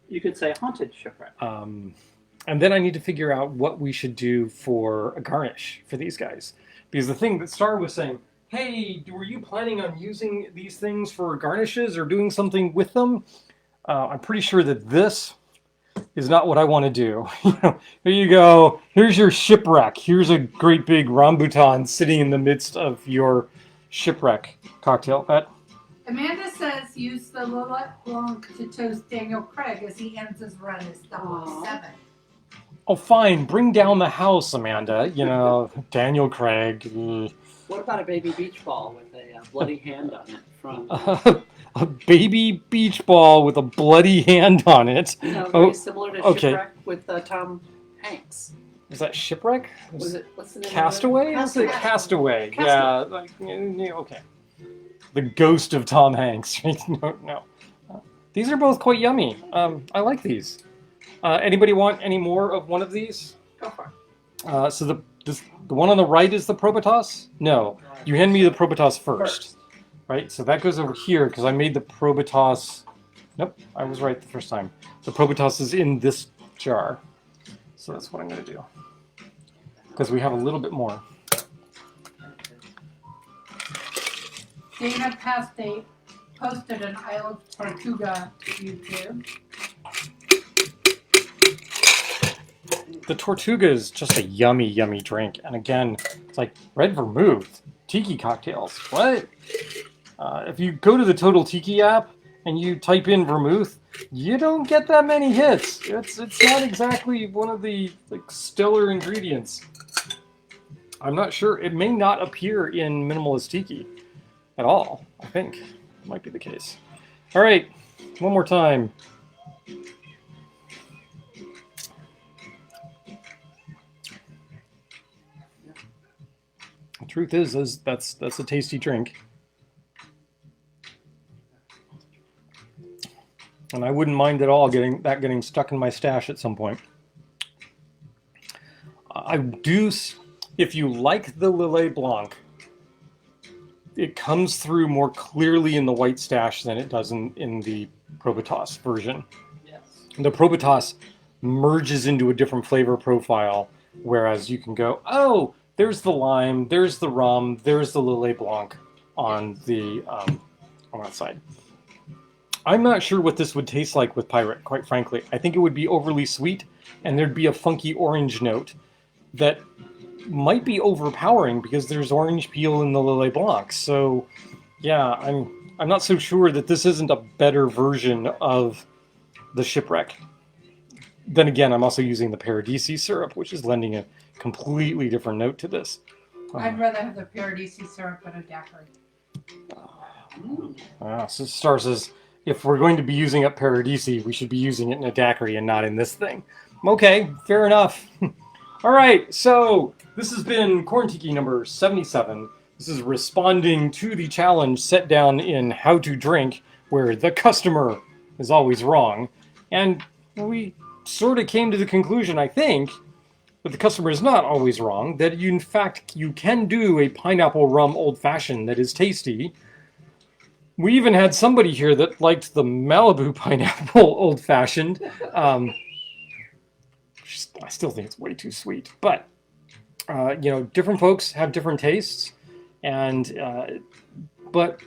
You could say haunted shipwreck. And then I need to figure out what we should do for a garnish for these guys. Because the thing that Star was saying, hey, were you planning on using these things for garnishes or doing something with them? I'm pretty sure that this is not what I want to do. Here you go. Here's your Shipwreck. Here's a great big rambutan sitting in the midst of your Shipwreck cocktail. Amanda says use the Lillet Blanc to toast Daniel Craig as he ends his run as 007. Oh, fine. Bring down the house, Amanda. Daniel Craig. What about a baby beach ball with a bloody hand on it from? A baby beach ball with a bloody hand on it. Very similar to Shipwreck with Tom Hanks. Is that Shipwreck? Was it? What's the name? Castaway? Of it? Castaway. Yeah. Okay. The ghost of Tom Hanks. No. These are both quite yummy. I like these. Anybody want any more of one of these? Go for it. So the one on the right is the Probitas? No. You hand me the Probitas first. Right? So that goes over here because I made the Probitas. Nope, I was right the first time. The Probitas is in this jar. So that's what I'm going to do. Because we have a little bit more. Dana Pastate posted an Isle of Tortuga to YouTube. The Tortuga is just a yummy, yummy drink. And again, it's like red vermouth, tiki cocktails. What? If you go to the Total Tiki app and you type in vermouth, you don't get that many hits. It's not exactly one of the stellar ingredients. I'm not sure. It may not appear in Minimalist Tiki at all. I think it might be the case. All right, one more time. The truth is that's a tasty drink. And I wouldn't mind at all getting stuck in my stash at some point. I do, if you like the Lillet Blanc, it comes through more clearly in the White Stash than it does in the Probitas version. Yes. The Probitas merges into a different flavor profile, whereas you can go, oh, there's the lime, there's the rum, there's the Lillet Blanc on that side. I'm not sure what this would taste like with Pirate, quite frankly. I think it would be overly sweet, and there'd be a funky orange note that might be overpowering because there's orange peel in the Lillet Blanc. So, yeah, I'm not so sure that this isn't a better version of the Shipwreck. Then again, I'm also using the Paradisi syrup, which is lending a completely different note to this. I'd rather have the Paradisi syrup and a daiquiri. So Star says, if we're going to be using up Paradisi, we should be using it in a daiquiri and not in this thing. Okay, fair enough. All right, so this has been Quarantiki number 77. This is responding to the challenge set down in How to Drink, where the customer is always wrong. And we sort of came to the conclusion, I think, that the customer is not always wrong, that in fact you can do a pineapple rum old-fashioned that is tasty. We even had somebody here that liked the Malibu pineapple old-fashioned. I still think it's way too sweet, but different folks have different tastes, and but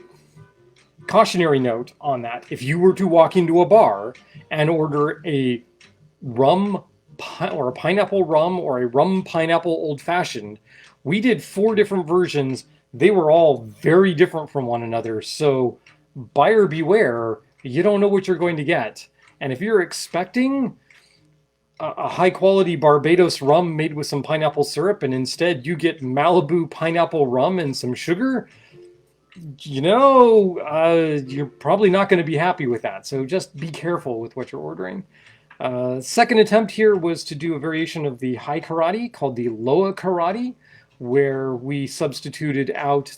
cautionary note on that: if you were to walk into a bar and order a rum or a pineapple rum or a rum pineapple old-fashioned, we did 4 different versions. They were all very different from one another, so buyer beware. You don't know what you're going to get. And if you're expecting a high-quality Barbados rum made with some pineapple syrup, and instead you get Malibu pineapple rum and some sugar, you're probably not going to be happy with that. So just be careful with what you're ordering. Second attempt here was to do a variation of the high karate called the Loa karate, where we substituted out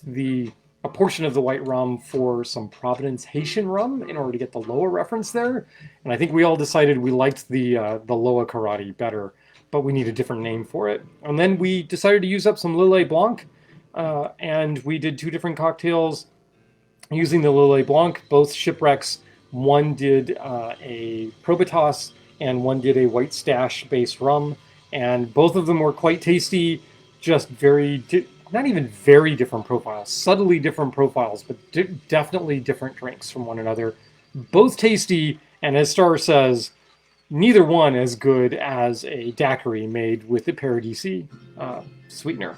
a portion of the white rum for some Providence Haitian rum in order to get the Loa reference there. And I think we all decided we liked the Loa karate better, but we need a different name for it. And then we decided to use up some Lillet Blanc, and we did 2 different cocktails using the Lillet Blanc, both Shipwrecks. One did a Probitas and one did a White Stash based rum, and both of them were quite tasty, just not even very different profiles, subtly different profiles, but definitely different drinks from one another. Both tasty, and as Star says, neither one as good as a daiquiri made with the Paradisi sweetener.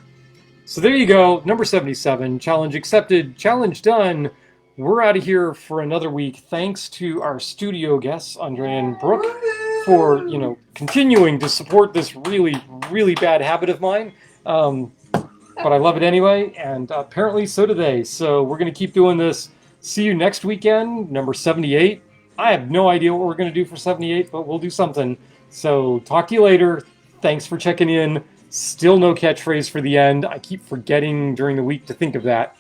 So there you go, number 77, challenge accepted, challenge done. We're out of here for another week. Thanks to our studio guests, Andrea and Brooke, for continuing to support this really, really bad habit of mine. But I love it anyway, and apparently so do they. So we're going to keep doing this. See you next weekend, number 78. I have no idea what we're going to do for 78, but we'll do something. So talk to you later. Thanks for checking in. Still no catchphrase for the end. I keep forgetting during the week to think of that.